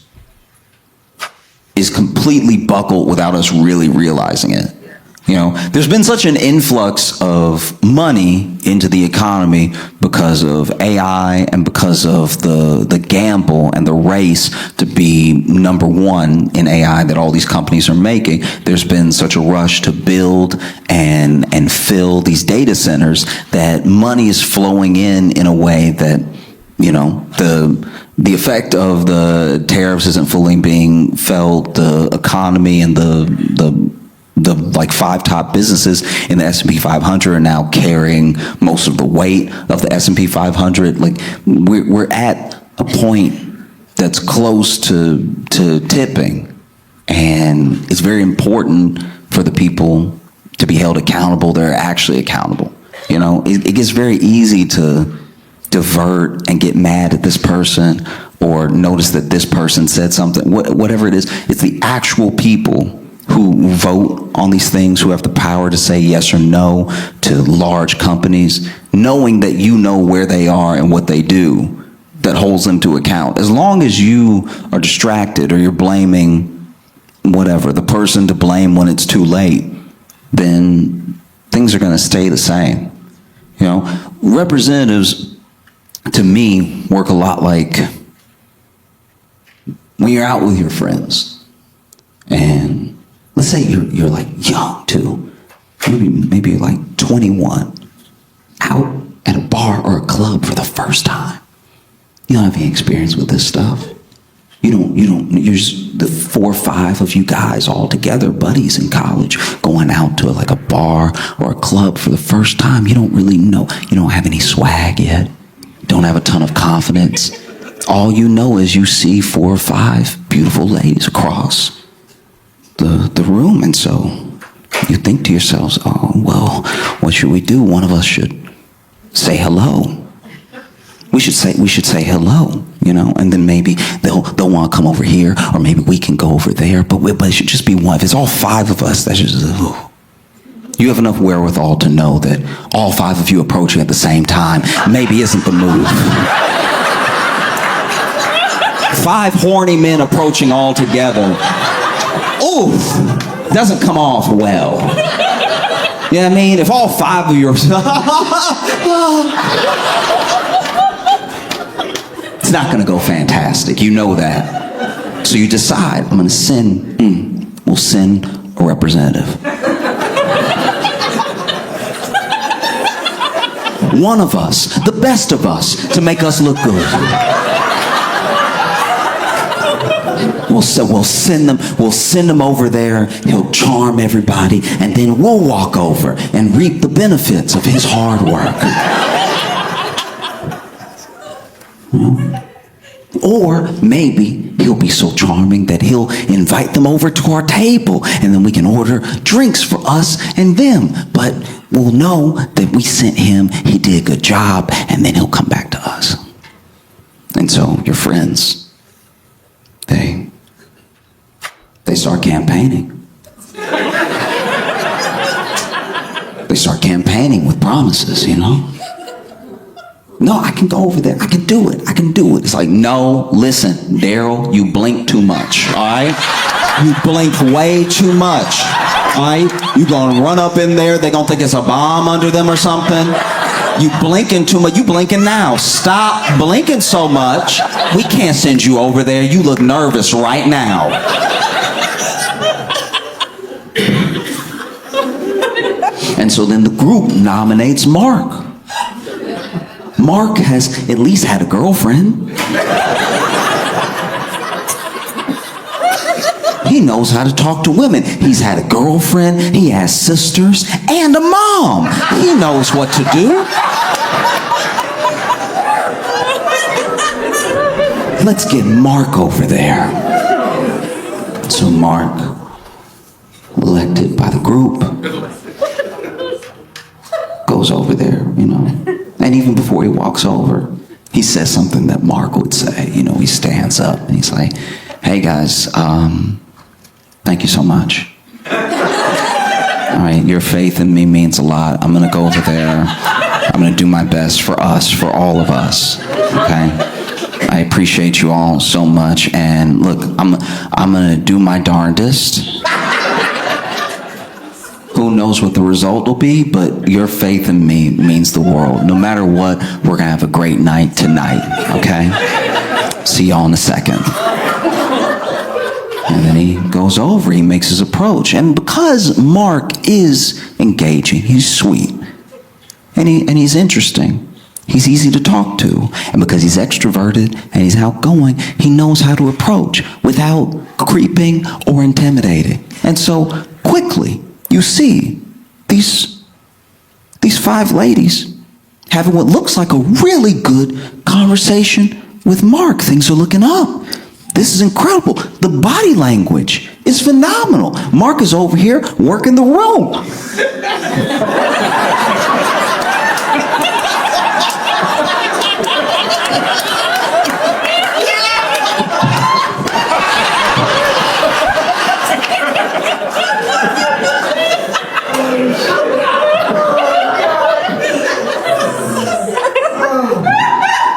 completely buckled without us really realizing it. You know, there's been such an influx of money into the economy because of AI, and because of the gamble and the race to be number one in AI that all these companies are making. There's been such a rush to build and fill these data centers that money is flowing in a way that, you know, the effect of the tariffs isn't fully being felt. The economy and the the like 5 top businesses in the S&P 500 are now carrying most of the weight of the S&P 500. Like we're at a point that's close to tipping, and it's very important for the people to be held accountable. They're actually accountable. You know, it gets very easy to divert and get mad at this person or notice that this person said something, whatever it is. It's the actual people who vote on these things, who have the power to say yes or no to large companies, knowing that you know where they are and what they do, that holds them to account. As long as you are distracted or you're blaming whatever, the person to blame when it's too late, then things are going to stay the same. You know, representatives, to me, work a lot like when you're out with your friends, and let's say you're like young too, maybe you're like 21, out at a bar or a club for the first time. You don't have any experience with this stuff. You're just the 4 or 5 of you guys all together, buddies in college, going out to like a bar or a club for the first time. You don't really know. You don't have any swag yet. You don't have a ton of confidence. All you know is you see 4 or 5 beautiful ladies across the room, and so you think to yourselves, oh, well, what should we do? One of us should say hello. We should say hello, you know, and then maybe they'll want to come over here, or maybe we can go over there, but it should just be one. If it's all 5 of us, that's just, ooh. You have enough wherewithal to know that all 5 of you approaching at the same time maybe isn't the move. 5 horny men approaching all together. Oof, doesn't come off well. You know what I mean? If all 5 of you are... It's not going to go fantastic. You know that. So you decide, I'm going to we'll send a representative. One of us, the best of us, to make us look good. We'll send them over there. He'll charm everybody, and then we'll walk over and reap the benefits of his hard work. Or maybe he'll be so charming that he'll invite them over to our table, and then we can order drinks for us and them. But we'll know that we sent him, he did a good job, and then he'll come back to us. And so your friends, they start campaigning. They start campaigning with promises, you know. No, I can go over there. I can do it. It's like, no, listen, Daryl, you blink too much, all right? You blink way too much, all right? You're going to run up in there. They're going to think it's a bomb under them or something. You blinking too much. You blinking now. Stop blinking so much. We can't send you over there. You look nervous right now. And so then the group nominates Mark. Mark has at least had a girlfriend. He knows how to talk to women. He's had a girlfriend, he has sisters, and a mom. He knows what to do. Let's get Mark over there. So Mark, elected by the group, goes over there, you know. And even before he walks over, he says something that Mark would say. You know, he stands up and he's like, hey guys, thank you so much. All right, your faith in me means a lot. I'm going to go over there. I'm going to do my best for us, for all of us, okay? I appreciate you all so much. And look, I'm going to do my darndest. Who knows what the result will be, but your faith in me means the world. No matter what, we're going to have a great night tonight, okay? See y'all in a second. And then he goes over, he makes his approach. And because Mark is engaging, he's sweet, and he's interesting, he's easy to talk to. And because he's extroverted and he's outgoing, he knows how to approach without creeping or intimidating. And so quickly, you see these 5 ladies having what looks like a really good conversation with Mark. Things are looking up. This is incredible. The body language is phenomenal. Mark is over here working the room.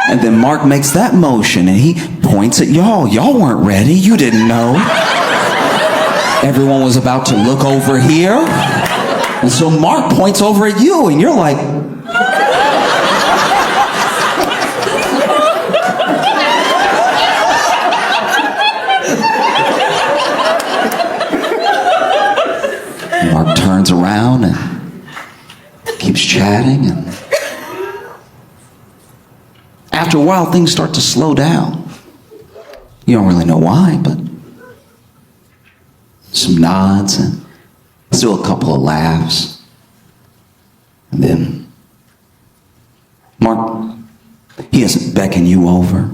And then Mark makes that motion and he points at y'all. Y'all weren't ready. You didn't know. Everyone was about to look over here. And so Mark points over at you and you're like, Mark turns around and keeps chatting, and after a while, things start to slow down. You don't really know why, but some nods and still a couple of laughs. And then Mark, he doesn't beckon you over.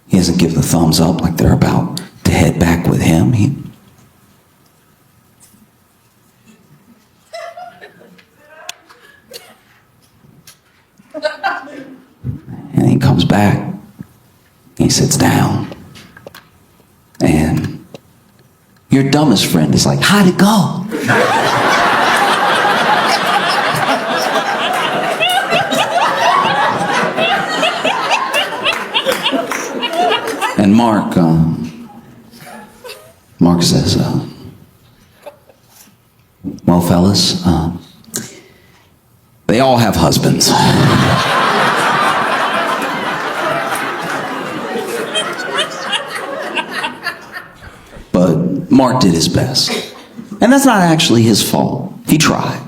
He doesn't give the thumbs up like they're about to head back with him. And he comes back, he sits down, and your dumbest friend is like, how'd it go? And Mark says, well, fellas, they all have husbands. But Mark did his best. And that's not actually his fault. He tried,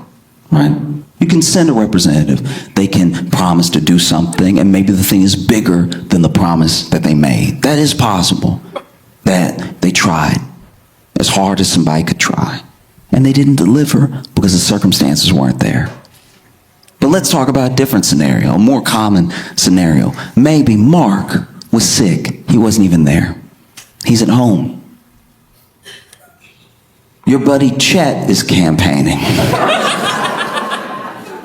right? You can send a representative. They can promise to do something, and maybe the thing is bigger than the promise that they made. That is possible. That they tried as hard as somebody could try. And they didn't deliver because the circumstances weren't there. But let's talk about a different scenario, a more common scenario. Maybe Mark was sick. He wasn't even there. He's at home. Your buddy Chet is campaigning.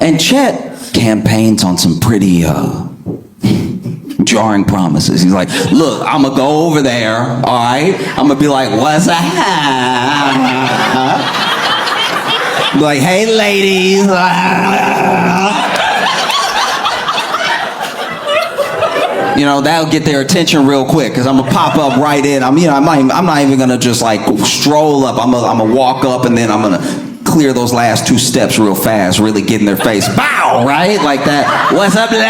And Chet campaigns on some pretty jarring promises. He's like, look, I'm going to go over there, all right? I'm going to be like, what's up? Be like, hey, ladies. You know, that'll get their attention real quick because I'm gonna pop up right in. I'm not even gonna just like stroll up. I'm gonna walk up and then I'm gonna clear those last 2 steps real fast, really get in their face. Bow, right? Like that. What's up, lady?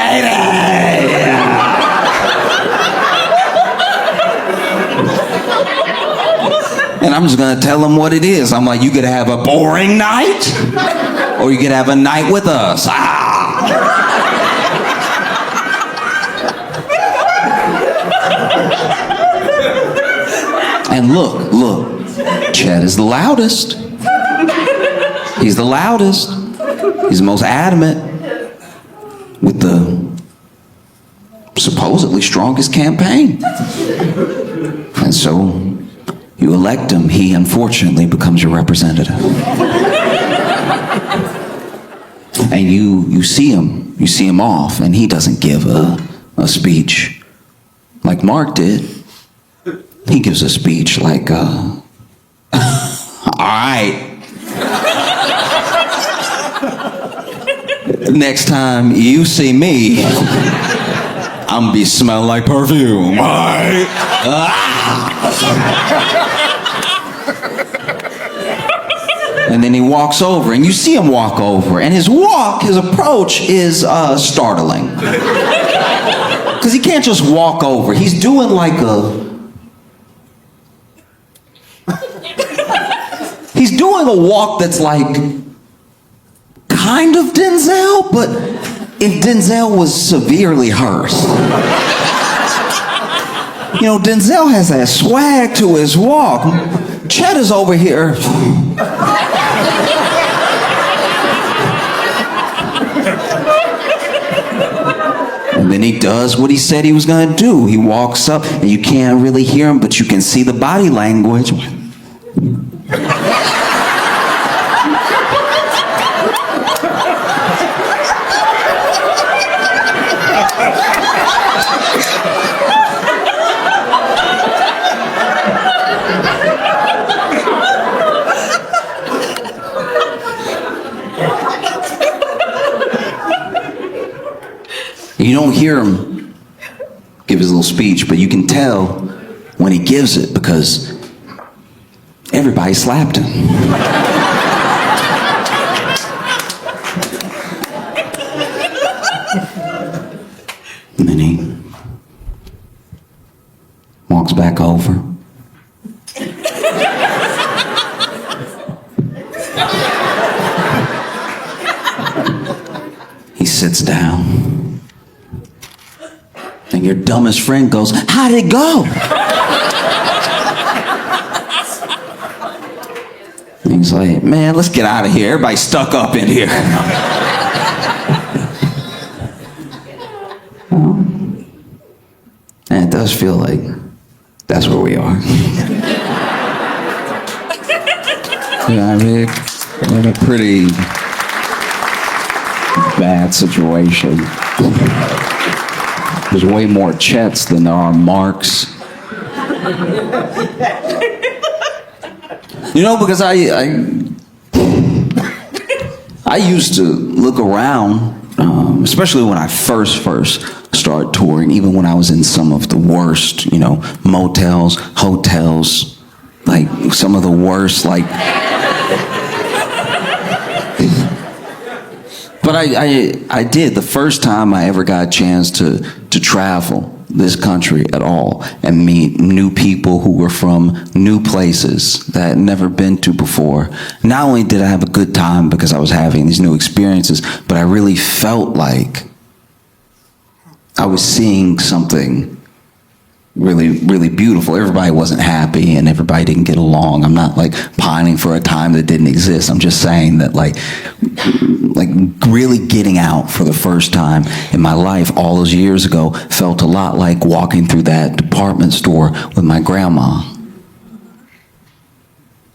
And I'm just gonna tell them what it is. I'm like, you could have a boring night, or you could have a night with us. And look, Chet is the loudest. He's the loudest. He's the most adamant with the supposedly strongest campaign. And so you elect him. He unfortunately becomes your representative. And you see him off, and he doesn't give a speech like Mark did. He gives a speech like, all right. Next time you see me, I'm gonna be smelling like perfume. All right. And then he walks over, and you see him walk over, and his approach is startling. Because he can't just walk over. He's doing like he's doing a walk that's like kind of Denzel, but if Denzel was severely hurt. You know, Denzel has that swag to his walk. Chet is over here. And then he does what he said he was going to do. He walks up, and you can't really hear him, but you can see the body language. You don't hear him give his little speech, but you can tell when he gives it because everybody slapped him. And then he walks back over. He sits down. And your dumbest friend goes, "How did it go?" And he's like, "Man, let's get out of here. Everybody's stuck up in here." Well, and it does feel like that's where we are. Yeah, I mean, we're in a pretty bad situation. There's way more Chets than there are Marks. You know, because I used to look around, especially when I first started touring, even when I was in some of the worst, motels, hotels, like some of the worst, like. But I did the first time I ever got a chance to travel this country at all and meet new people who were from new places that I had never been to before. Not only did I have a good time because I was having these new experiences, but I really felt like I was seeing something really, really beautiful. Everybody wasn't happy and everybody didn't get along. I'm not like pining for a time that didn't exist. I'm just saying that like really getting out for the first time in my life all those years ago felt a lot like walking through that department store with my grandma.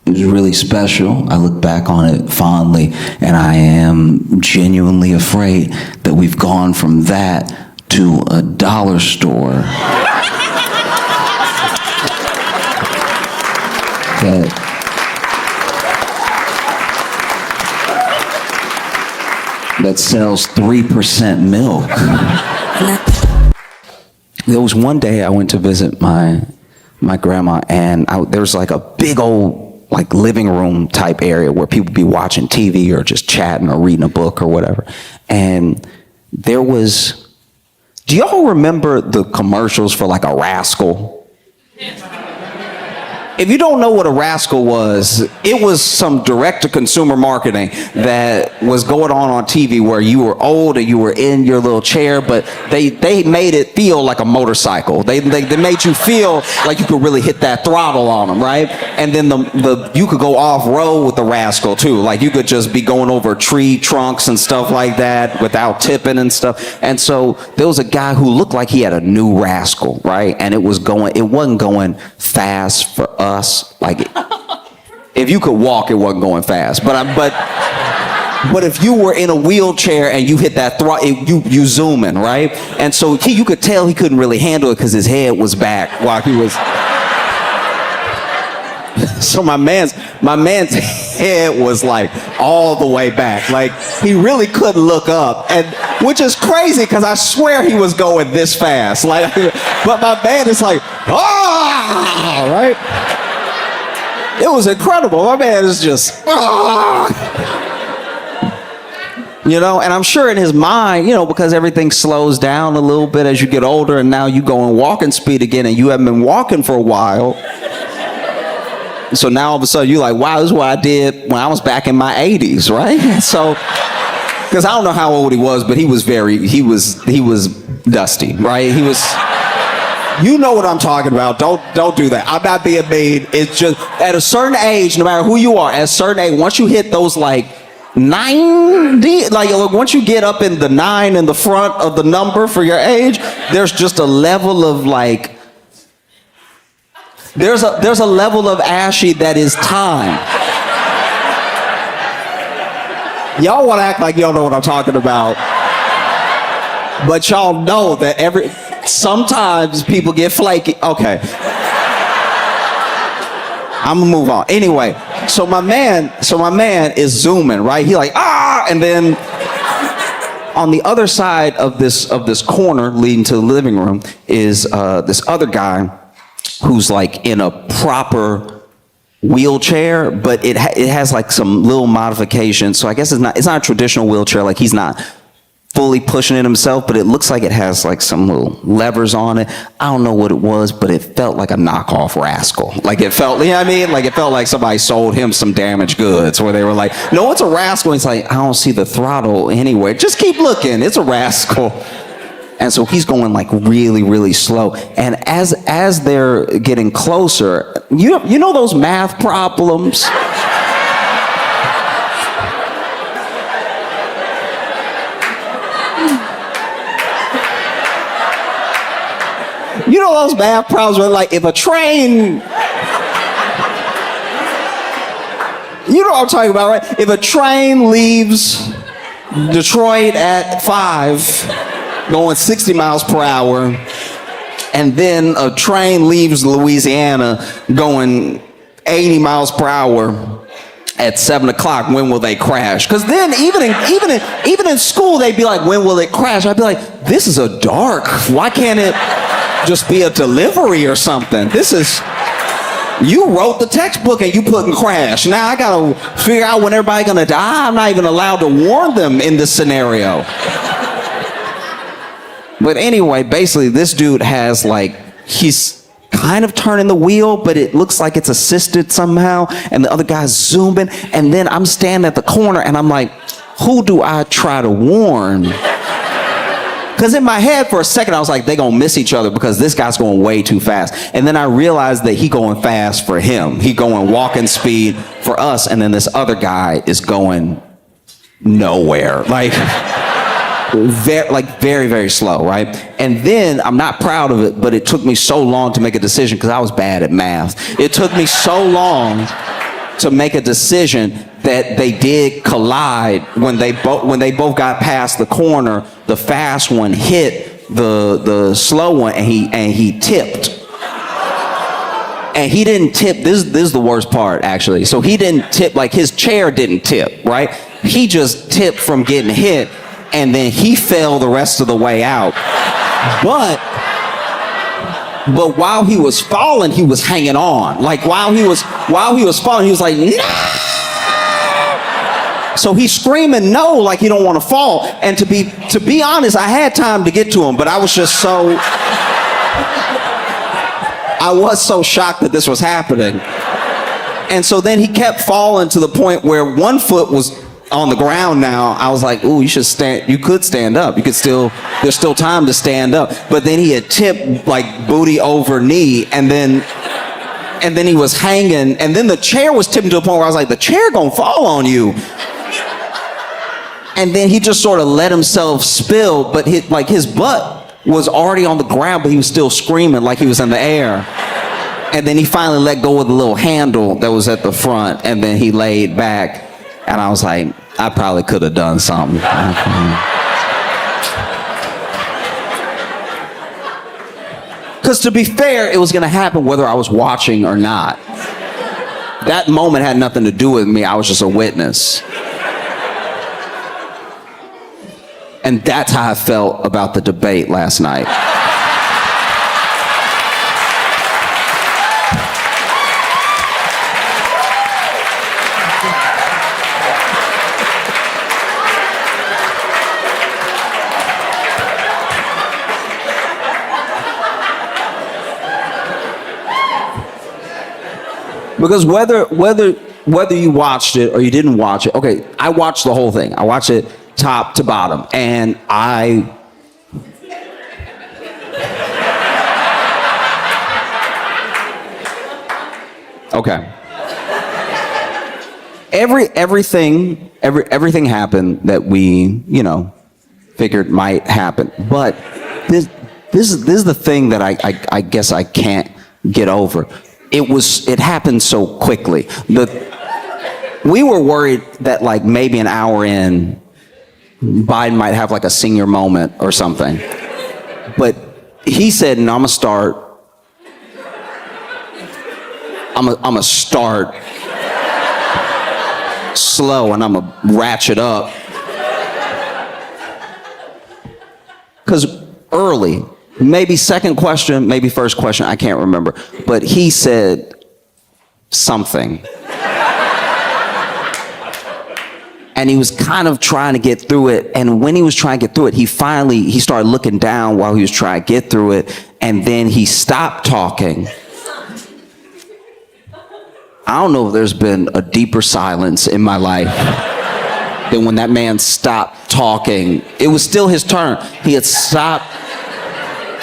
It was really special. I look back on it fondly, and I am genuinely afraid that we've gone from that to a dollar store that sells 3% milk. There was one day I went to visit my grandma, and there was like a big old like living room type area where people be watching TV or just chatting or reading a book or whatever. And there was, do y'all remember the commercials for like a Rascal? If you don't know what a Rascal was, it was some direct-to-consumer marketing that was going on TV where you were old and you were in your little chair, but they made it feel like a motorcycle. They made you feel like you could really hit that throttle on them, right? And then you could go off-road with the Rascal too. Like you could just be going over tree trunks and stuff like that without tipping and stuff. And so there was a guy who looked like he had a new Rascal, right? And it wasn't going fast for us. Like if you could walk, it wasn't going fast. But if you were in a wheelchair and you hit that throttle, you zooming, right? And so you could tell he couldn't really handle it because his head was back while he was. So my man's head was like all the way back. Like he really couldn't look up, and which is crazy because I swear he was going this fast. Like, but my man is like, right? It was incredible. My man is just, and I'm sure in his mind, because everything slows down a little bit as you get older, and now you go in walking speed again, and you haven't been walking for a while. So now all of a sudden you're like, wow, this is what I did when I was back in my 80s, right? So, because I don't know how old he was, but he was dusty, right? You know what I'm talking about. Don't do that. I'm not being mean. It's just at a certain age, no matter who you are, at a certain age, once you hit those like 90, like once you get up in the 9 in the front of the number for your age, there's just a level of like, there's a level of ashy that is time. Y'all want to act like y'all know what I'm talking about, but y'all know that sometimes people get flaky. Okay. I'm gonna move on. Anyway, so my man is zooming, right? He like, and then on the other side of this corner leading to the living room is this other guy who's like in a proper wheelchair, but it has like some little modifications. So I guess it's not a traditional wheelchair. Like he's not fully pushing it himself, but it looks like it has like some little levers on it. I don't know what it was, but it felt like a knockoff Rascal. Like it felt, you know what I mean? Like it felt like somebody sold him some damaged goods where they were like, no, it's a Rascal. He's like, I don't see the throttle anywhere. Just keep looking. It's a Rascal. And so he's going like really, really slow. And as they're getting closer, you know those math problems? You know those math problems where like if a train, you know what I'm talking about, right? If a train leaves Detroit at 5, going 60 miles per hour, and then a train leaves Louisiana going 80 miles per hour at 7 o'clock, when will they crash? Because then even in school, they'd be like, when will it crash? I'd be like, this is a dark. Why can't it just be a delivery or something? You wrote the textbook and you putting crash. Now I gotta figure out when everybody's gonna die. I'm not even allowed to warn them in this scenario. But anyway, basically this dude has like, he's kind of turning the wheel, but it looks like it's assisted somehow, and the other guy's zooming, and then I'm standing at the corner and I'm like, who do I try to warn? Because in my head for a second I was like, they gonna miss each other because this guy's going way too fast. And then I realized that he going fast for him. He going walking speed for us, and then this other guy is going nowhere. Like very, very slow, right? And then, I'm not proud of it, but it took me so long to make a decision because I was bad at math. It took me so long to make a decision that they did collide when they both got past the corner. The fast one hit the slow one, and he tipped. And he didn't tip. This is the worst part, actually. So he didn't tip, like his chair didn't tip, right? He just tipped from getting hit, and then he fell the rest of the way out. But while he was falling, he was hanging on. Like while he was falling, he was like, no! So he's screaming no, like he don't want to fall. And to be honest, I had time to get to him, but I was so shocked that this was happening. And so then he kept falling to the point where one foot was on the ground now. I was like, ooh, you could stand up. There's still time to stand up. But then he had tipped like booty over knee, and then he was hanging, and then the chair was tipping to the point where I was like, the chair gonna fall on you. And then he just sort of let himself spill, but his butt was already on the ground, but he was still screaming like he was in the air. And then he finally let go of the little handle that was at the front, and then he laid back. And I was like, I probably could have done something. Because to be fair, it was going to happen whether I was watching or not. That moment had nothing to do with me. I was just a witness. And that's how I felt about the debate last night. Because whether you watched it or you didn't watch it, okay, I watched the whole thing. I watched it top to bottom, and Okay. Everything happened that we, figured might happen. But this is the thing that I guess I can't get over. It happened so quickly. We were worried that like maybe an hour in, Biden might have like a senior moment or something. But he said, no, I'm gonna start slow and I'm gonna ratchet up. Because early, maybe second question, maybe first question, I can't remember. But he said something. And he was kind of trying to get through it. And when he was trying to get through it, he started looking down while he was trying to get through it. And then he stopped talking. I don't know if there's been a deeper silence in my life than when that man stopped talking. It was still his turn. He had stopped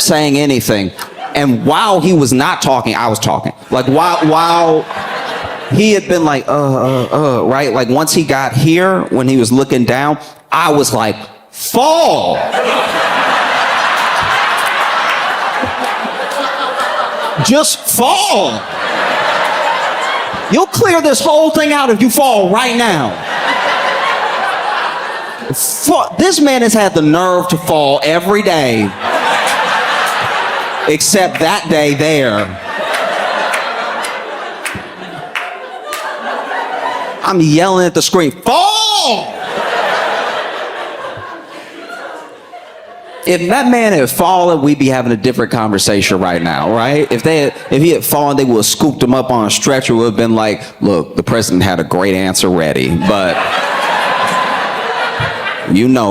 saying anything. And while he was not talking, I was talking. Like while he had been like, right? Like once he got here, when he was looking down, I was like, fall. Just fall. You'll clear this whole thing out if you fall right now. This man has had the nerve to fall every day, except that day there. I'm yelling at the screen, fall! If that man had fallen, we'd be having a different conversation right now, right? If he had fallen, they would have scooped him up on a stretcher, would have been like, look, the president had a great answer ready, but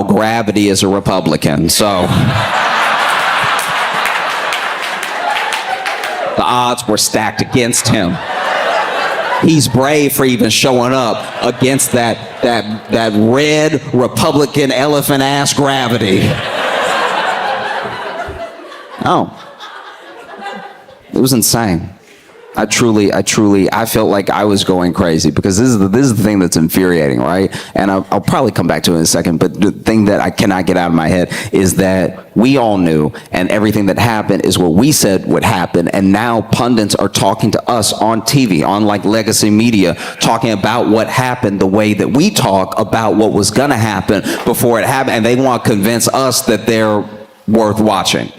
gravity is a Republican, so the odds were stacked against him. He's brave for even showing up against that red Republican elephant ass gravity. Oh, it was insane. I felt like I was going crazy because this is the thing that's infuriating, right? And I'll probably come back to it in a second, but the thing that I cannot get out of my head is that we all knew, and everything that happened is what we said would happen, and now pundits are talking to us on TV, on like legacy media, talking about what happened the way that we talk about what was gonna happen before it happened, and they want to convince us that they're worth watching.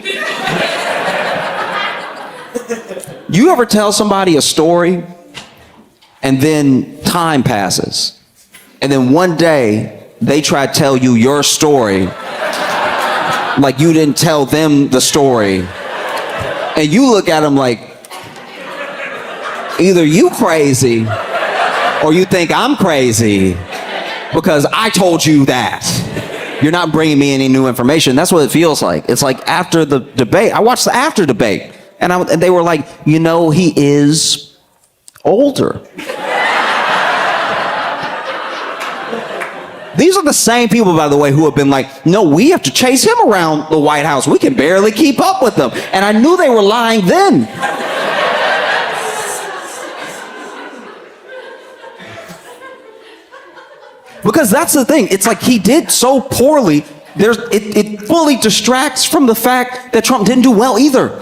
You ever tell somebody a story and then time passes and then one day they try to tell you your story like you didn't tell them the story, and you look at them like either you crazy or you think I'm crazy because I told you that. You're not bringing me any new information. That's what it feels like. It's like after the debate, I watched the after debate. And they were like, he is older. These are the same people, by the way, who have been like, no, we have to chase him around the White House. We can barely keep up with them. And I knew they were lying then. Because that's the thing. It's like he did so poorly. It fully distracts from the fact that Trump didn't do well either.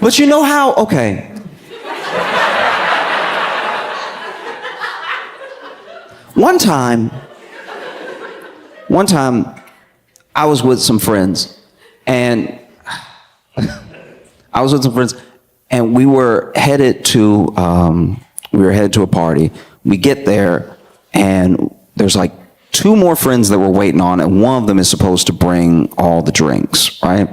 But you know how, okay. One time, I was with some friends, and we were headed to a party. We get there, and there's like two more friends that we're waiting on, and one of them is supposed to bring all the drinks, right?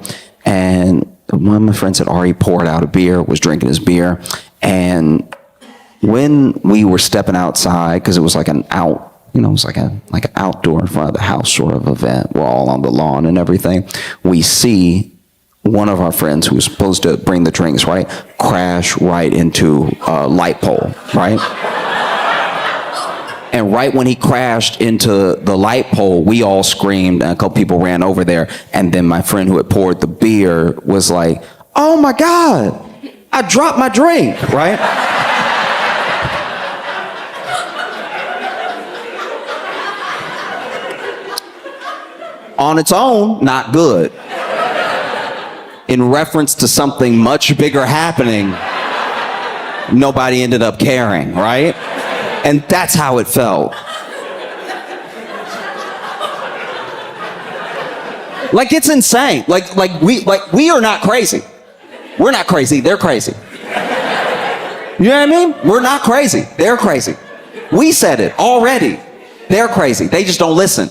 And one of my friends had already poured out a beer, was drinking his beer, and when we were stepping outside, because it was like it was like an outdoor in front of the house sort of event, we're all on the lawn and everything, we see one of our friends who was supposed to bring the drinks, right, crash right into a light pole, right? And right when he crashed into the light pole, we all screamed, and a couple people ran over there. And then my friend who had poured the beer was like, oh my God, I dropped my drink, right? On its own, not good. In reference to something much bigger happening, nobody ended up caring, right? And that's how it felt. Like, it's insane. Like we are not crazy. We're not crazy, they're crazy. You know what I mean? We're not crazy, they're crazy. We said it already. They're crazy, they just don't listen.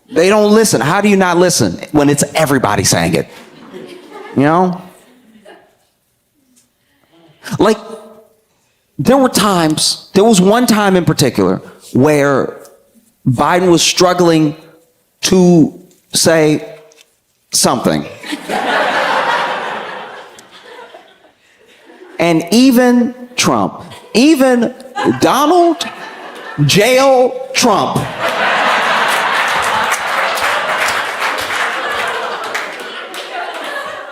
They don't listen. How do you not listen when it's everybody saying it? You know? Like, there was one time in particular where Biden was struggling to say something. And even Trump, even Donald Jail Trump,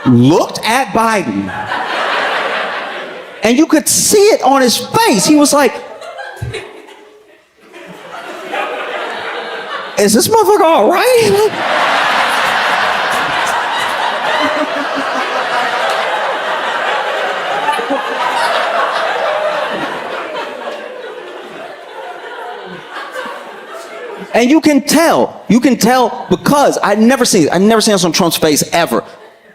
looked at Biden, and you could see it on his face. He was like, is this motherfucker all right? And you can tell because I've never seen this on Trump's face ever.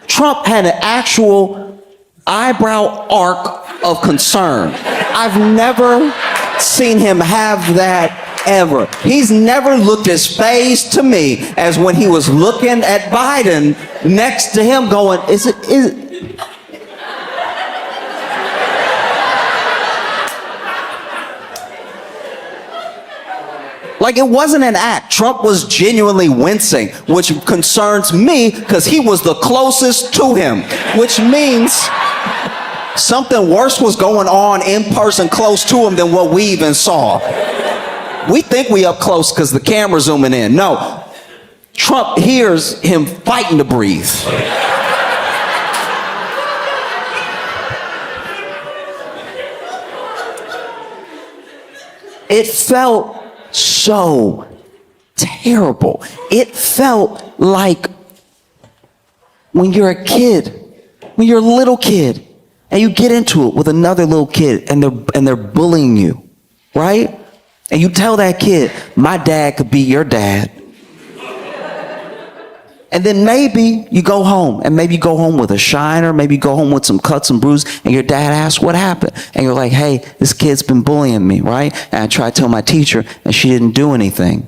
Trump had an actual eyebrow arc of concern. I've never seen him have that ever. He's never looked as phased to me as when he was looking at Biden next to him going, is it? Like, it wasn't an act. Trump was genuinely wincing, which concerns me because he was the closest to him, which means something worse was going on in person close to him than what we even saw. We think we up close because the camera's zooming in. No, Trump hears him fighting to breathe. It felt so terrible. It felt like when you're a kid, when you're a little kid, and you get into it with another little kid, and they're bullying you, right? And you tell that kid, my dad could be your dad. And then maybe you go home, and maybe you go home with a shiner, maybe you go home with some cuts and bruises, and your dad asks what happened. And you're like, hey, this kid's been bullying me, right? And I tried to tell my teacher, and she didn't do anything.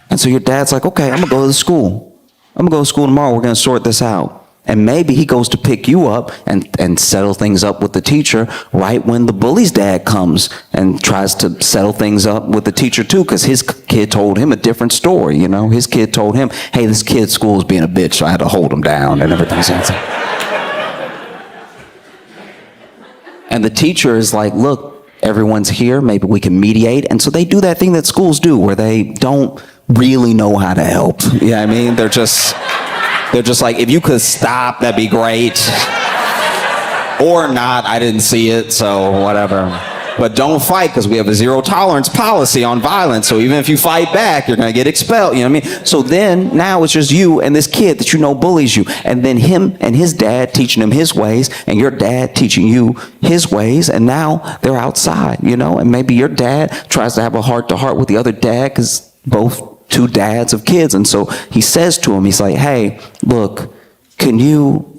And so your dad's like, okay, I'm gonna go to school. I'm gonna go to school tomorrow, we're gonna sort this out. And maybe he goes to pick you up and settle things up with the teacher right when the bully's dad comes and tries to settle things up with the teacher too, because his kid told him a different story, you know? His kid told him, hey, this kid at school is being a bitch, so I had to hold him down and everything. And the teacher is like, look, everyone's here, maybe we can mediate. And so they do that thing that schools do where they don't really know how to help. You know what I mean? They're just like, if you could stop, that'd be great. Or not, I didn't see it, so whatever. But don't fight, because we have a zero tolerance policy on violence, so even if you fight back, you're gonna get expelled, you know what I mean? So then, now it's just you and this kid that you know bullies you, and then him and his dad teaching him his ways, and your dad teaching you his ways, and now they're outside, you know? And maybe your dad tries to have a heart-to-heart with the other dad, because both two dads of kids, and so he says to him, he's like, hey, look, can you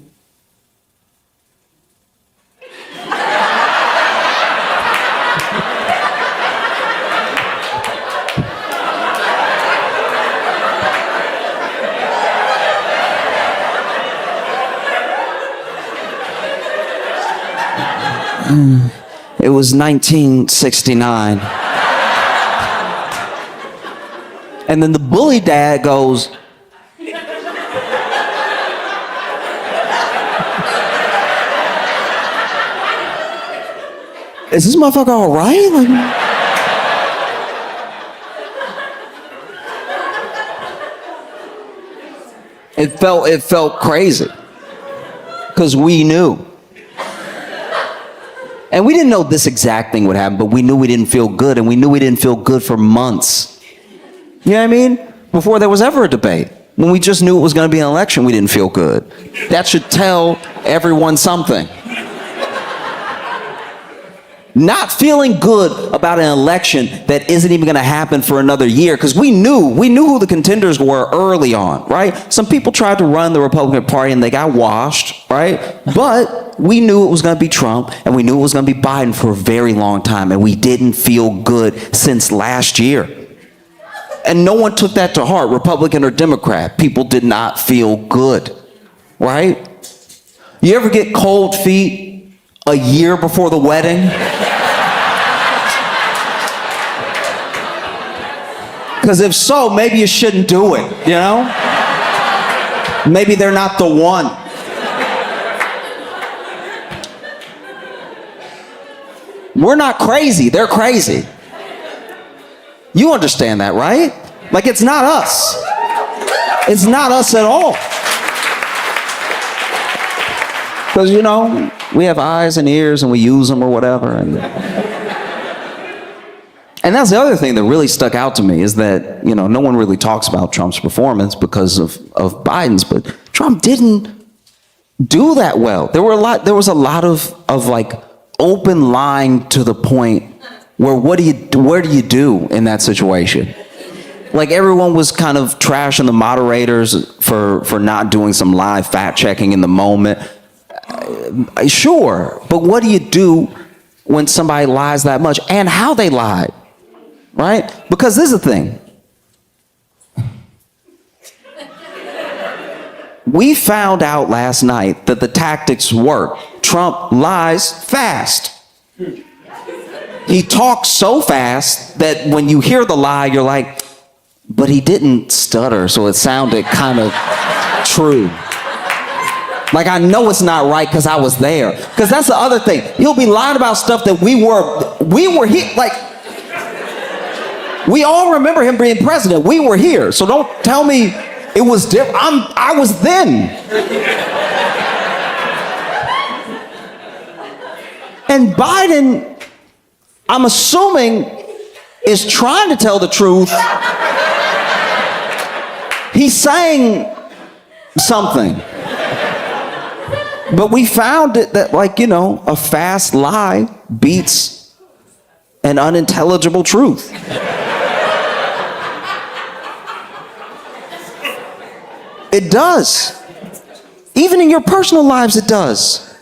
It was 1969. And then the bully dad goes, is this motherfucker all right? Like, it felt crazy. Because we knew. And we didn't know this exact thing would happen, but we knew we didn't feel good, and we knew we didn't feel good for months. You know what I mean? Before there was ever a debate. When we just knew it was going to be an election, we didn't feel good. That should tell everyone something. Not feeling good about an election that isn't even going to happen for another year, because we knew who the contenders were early on, right? Some people tried to run the Republican Party and they got washed, right? But we knew it was going to be Trump, and we knew it was going to be Biden for a very long time, and we didn't feel good since last year. And no one took that to heart, Republican or Democrat. People did not feel good, right? You ever get cold feet a year before the wedding? Because if so, maybe you shouldn't do it, you know? Maybe they're not the one. We're not crazy, they're crazy. You understand that, right? Like, it's not us. It's not us at all. Because, you know, we have eyes and ears and we use them or whatever. And that's the other thing that really stuck out to me, is that, you know, no one really talks about Trump's performance because of Biden's, but Trump didn't do that well. There was a lot of like open lying to the point where where do you do in that situation? Like, everyone was kind of trashing the moderators for not doing some live fact checking in the moment. Sure, but what do you do when somebody lies that much, and how they lied? Right? Because this is the thing. We found out last night that the tactics work. Trump lies fast. He talks so fast that when you hear the lie, you're like, but he didn't stutter, so it sounded kind of true. Like, I know it's not right because I was there. Because that's the other thing. He'll be lying about stuff that we were here. Like, we all remember him being president. We were here. So don't tell me it was different. I was then. And Biden, I'm assuming, is trying to tell the truth. He's saying something. But we found it that, like, you know, a fast lie beats an unintelligible truth. It does. Even in your personal lives, it does.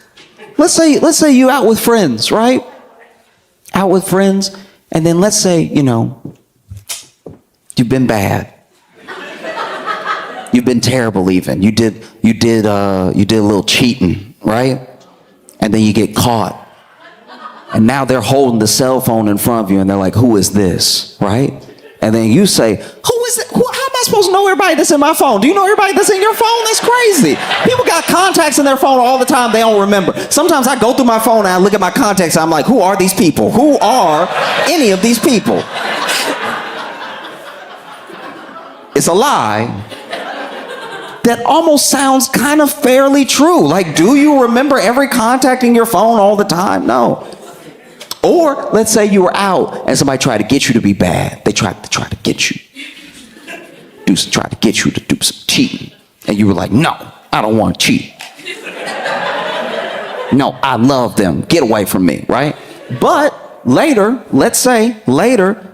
Let's say you out with friends, right? Out with friends, and then let's say, you know, you've been bad. You've been terrible even. You did a little cheating, right? And then you get caught. And now they're holding the cell phone in front of you and they're like, who is this, right? And then you say, who is it? How am I supposed to know everybody that's in my phone? Do you know everybody that's in your phone? That's crazy. People got contacts in their phone all the time they don't remember. Sometimes I go through my phone and I look at my contacts and I'm like, who are these people? Who are any of these people? It's a lie that almost sounds kind of fairly true. Like, do you remember every contact in your phone all the time? No. Or let's say you were out and somebody tried to get you to be bad. They tried to get you. Tried to get you to do some cheating. And you were like, no, I don't want to cheat. No, I love them. Get away from me, right? But later, let's say later,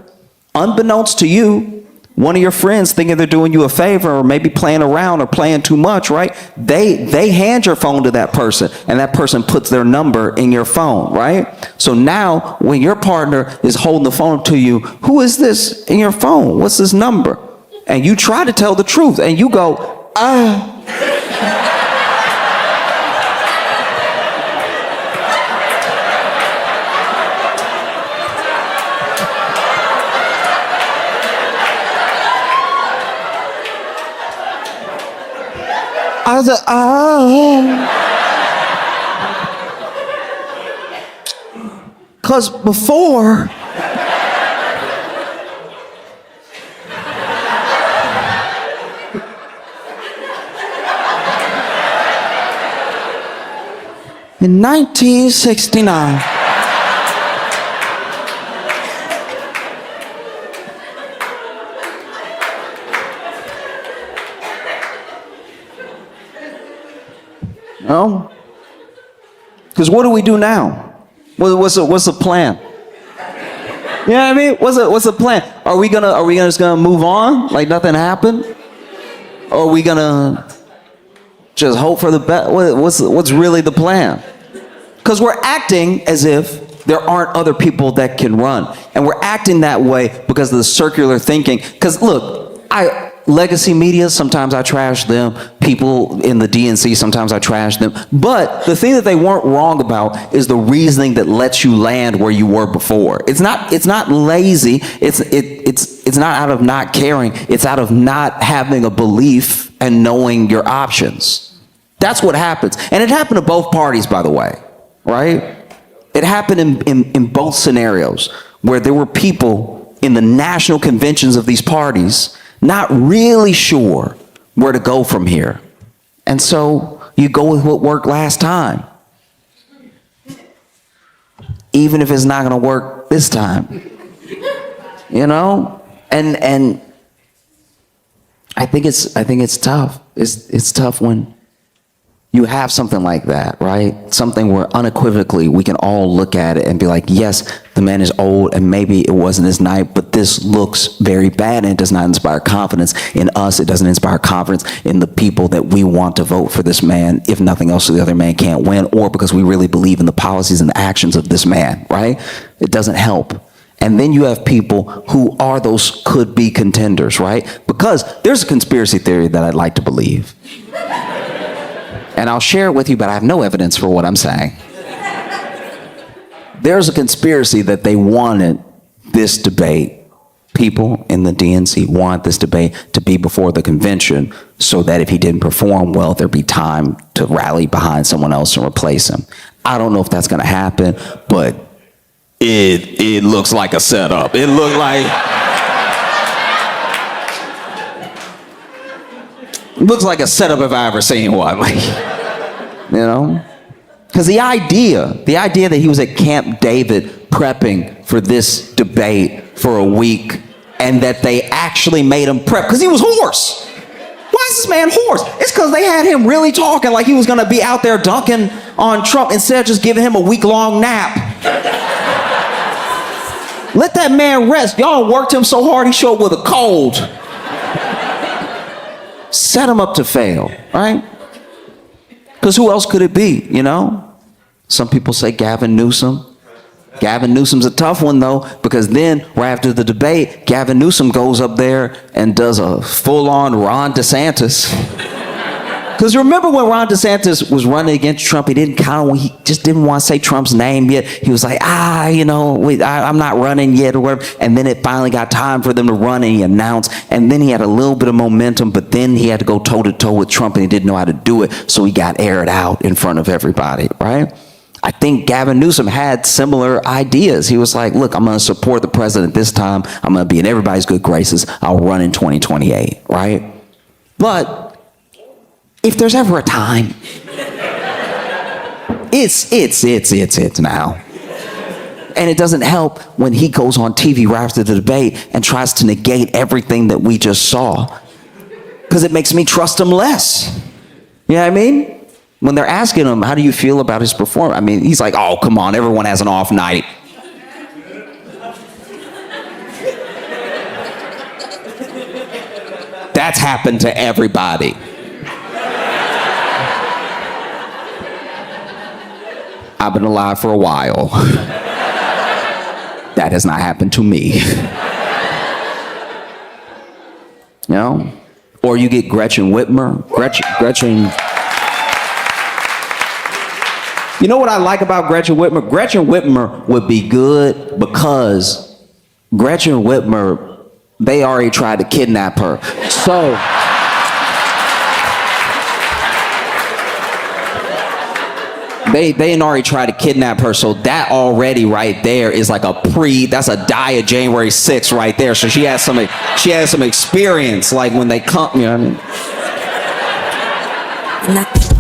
unbeknownst to you, one of your friends thinking they're doing you a favor or maybe playing around or playing too much, right? They hand your phone to that person and that person puts their number in your phone, right? So now when your partner is holding the phone to you, who is this in your phone? What's this number? And you try to tell the truth and you go, I was like, because before, in 1969, No? Because what do we do now? What's the plan? You know what I mean? What's the plan? Are we just gonna move on like nothing happened? Or are we gonna just hope for the best? What's really the plan? Because we're acting as if there aren't other people that can run. And we're acting that way because of the circular thinking. Because look, legacy media, sometimes I trash them. People in the DNC, sometimes I trash them. But the thing that they weren't wrong about is the reasoning that lets you land where you were before. It's not lazy. It's not out of not caring. It's out of not having a belief and knowing your options. That's what happens. And it happened to both parties, by the way, right? It happened in both scenarios where there were people in the national conventions of these parties not really sure where to go from here. And so you go with what worked last time, even if it's not going to work this time, you know? And I think it's tough. It's tough when you have something like that, right? Something where unequivocally we can all look at it and be like, yes, the man is old and maybe it wasn't his night, but this looks very bad and it does not inspire confidence in us. It doesn't inspire confidence in the people that we want to vote for this man, if nothing else, so the other man can't win, or because we really believe in the policies and the actions of this man, right? It doesn't help. And then you have people who are those could-be contenders, right? Because there's a conspiracy theory that I'd like to believe. And I'll share it with you, but I have no evidence for what I'm saying. There's a conspiracy that they wanted this debate. People in the DNC want this debate to be before the convention so that if he didn't perform well, there'd be time to rally behind someone else and replace him. I don't know if that's going to happen, but it looks like a setup. It looked like... looks like a setup if I ever seen one. Like, you know? Because the idea that he was at Camp David prepping for this debate for a week and that they actually made him prep, because he was hoarse. Why is this man hoarse? It's because they had him really talking like he was going to be out there dunking on Trump instead of just giving him a week-long nap. Let that man rest. Y'all worked him so hard he showed up with a cold. Set him up to fail, right? Because who else could it be, you know? Some people say Gavin Newsom. Gavin Newsom's a tough one, though, because then right after the debate, Gavin Newsom goes up there and does a full-on Ron DeSantis. Because remember when Ron DeSantis was running against Trump, he just didn't want to say Trump's name yet. He was like, I'm not running yet or whatever. And then it finally got time for them to run and he announced. And then he had a little bit of momentum, but then he had to go toe-to-toe with Trump and he didn't know how to do it. So he got aired out in front of everybody, right? I think Gavin Newsom had similar ideas. He was like, look, I'm going to support the president this time. I'm going to be in everybody's good graces. I'll run in 2028, right? But if there's ever a time, it's now. And it doesn't help when he goes on TV right after the debate and tries to negate everything that we just saw, because it makes me trust him less. You know what I mean? When they're asking him, how do you feel about his performance? I mean, he's like, oh, come on, everyone has an off night. That's happened to everybody. I've been alive for a while. That has not happened to me. You know? Or you get Gretchen Whitmer. Gretchen. You know what I like about Gretchen Whitmer? Gretchen Whitmer would be good because Gretchen Whitmer, they already tried to kidnap her. So they already tried to kidnap her, so that already right there is like that's a die of January 6th right there. So she has some experience, like when they come, you know what I mean?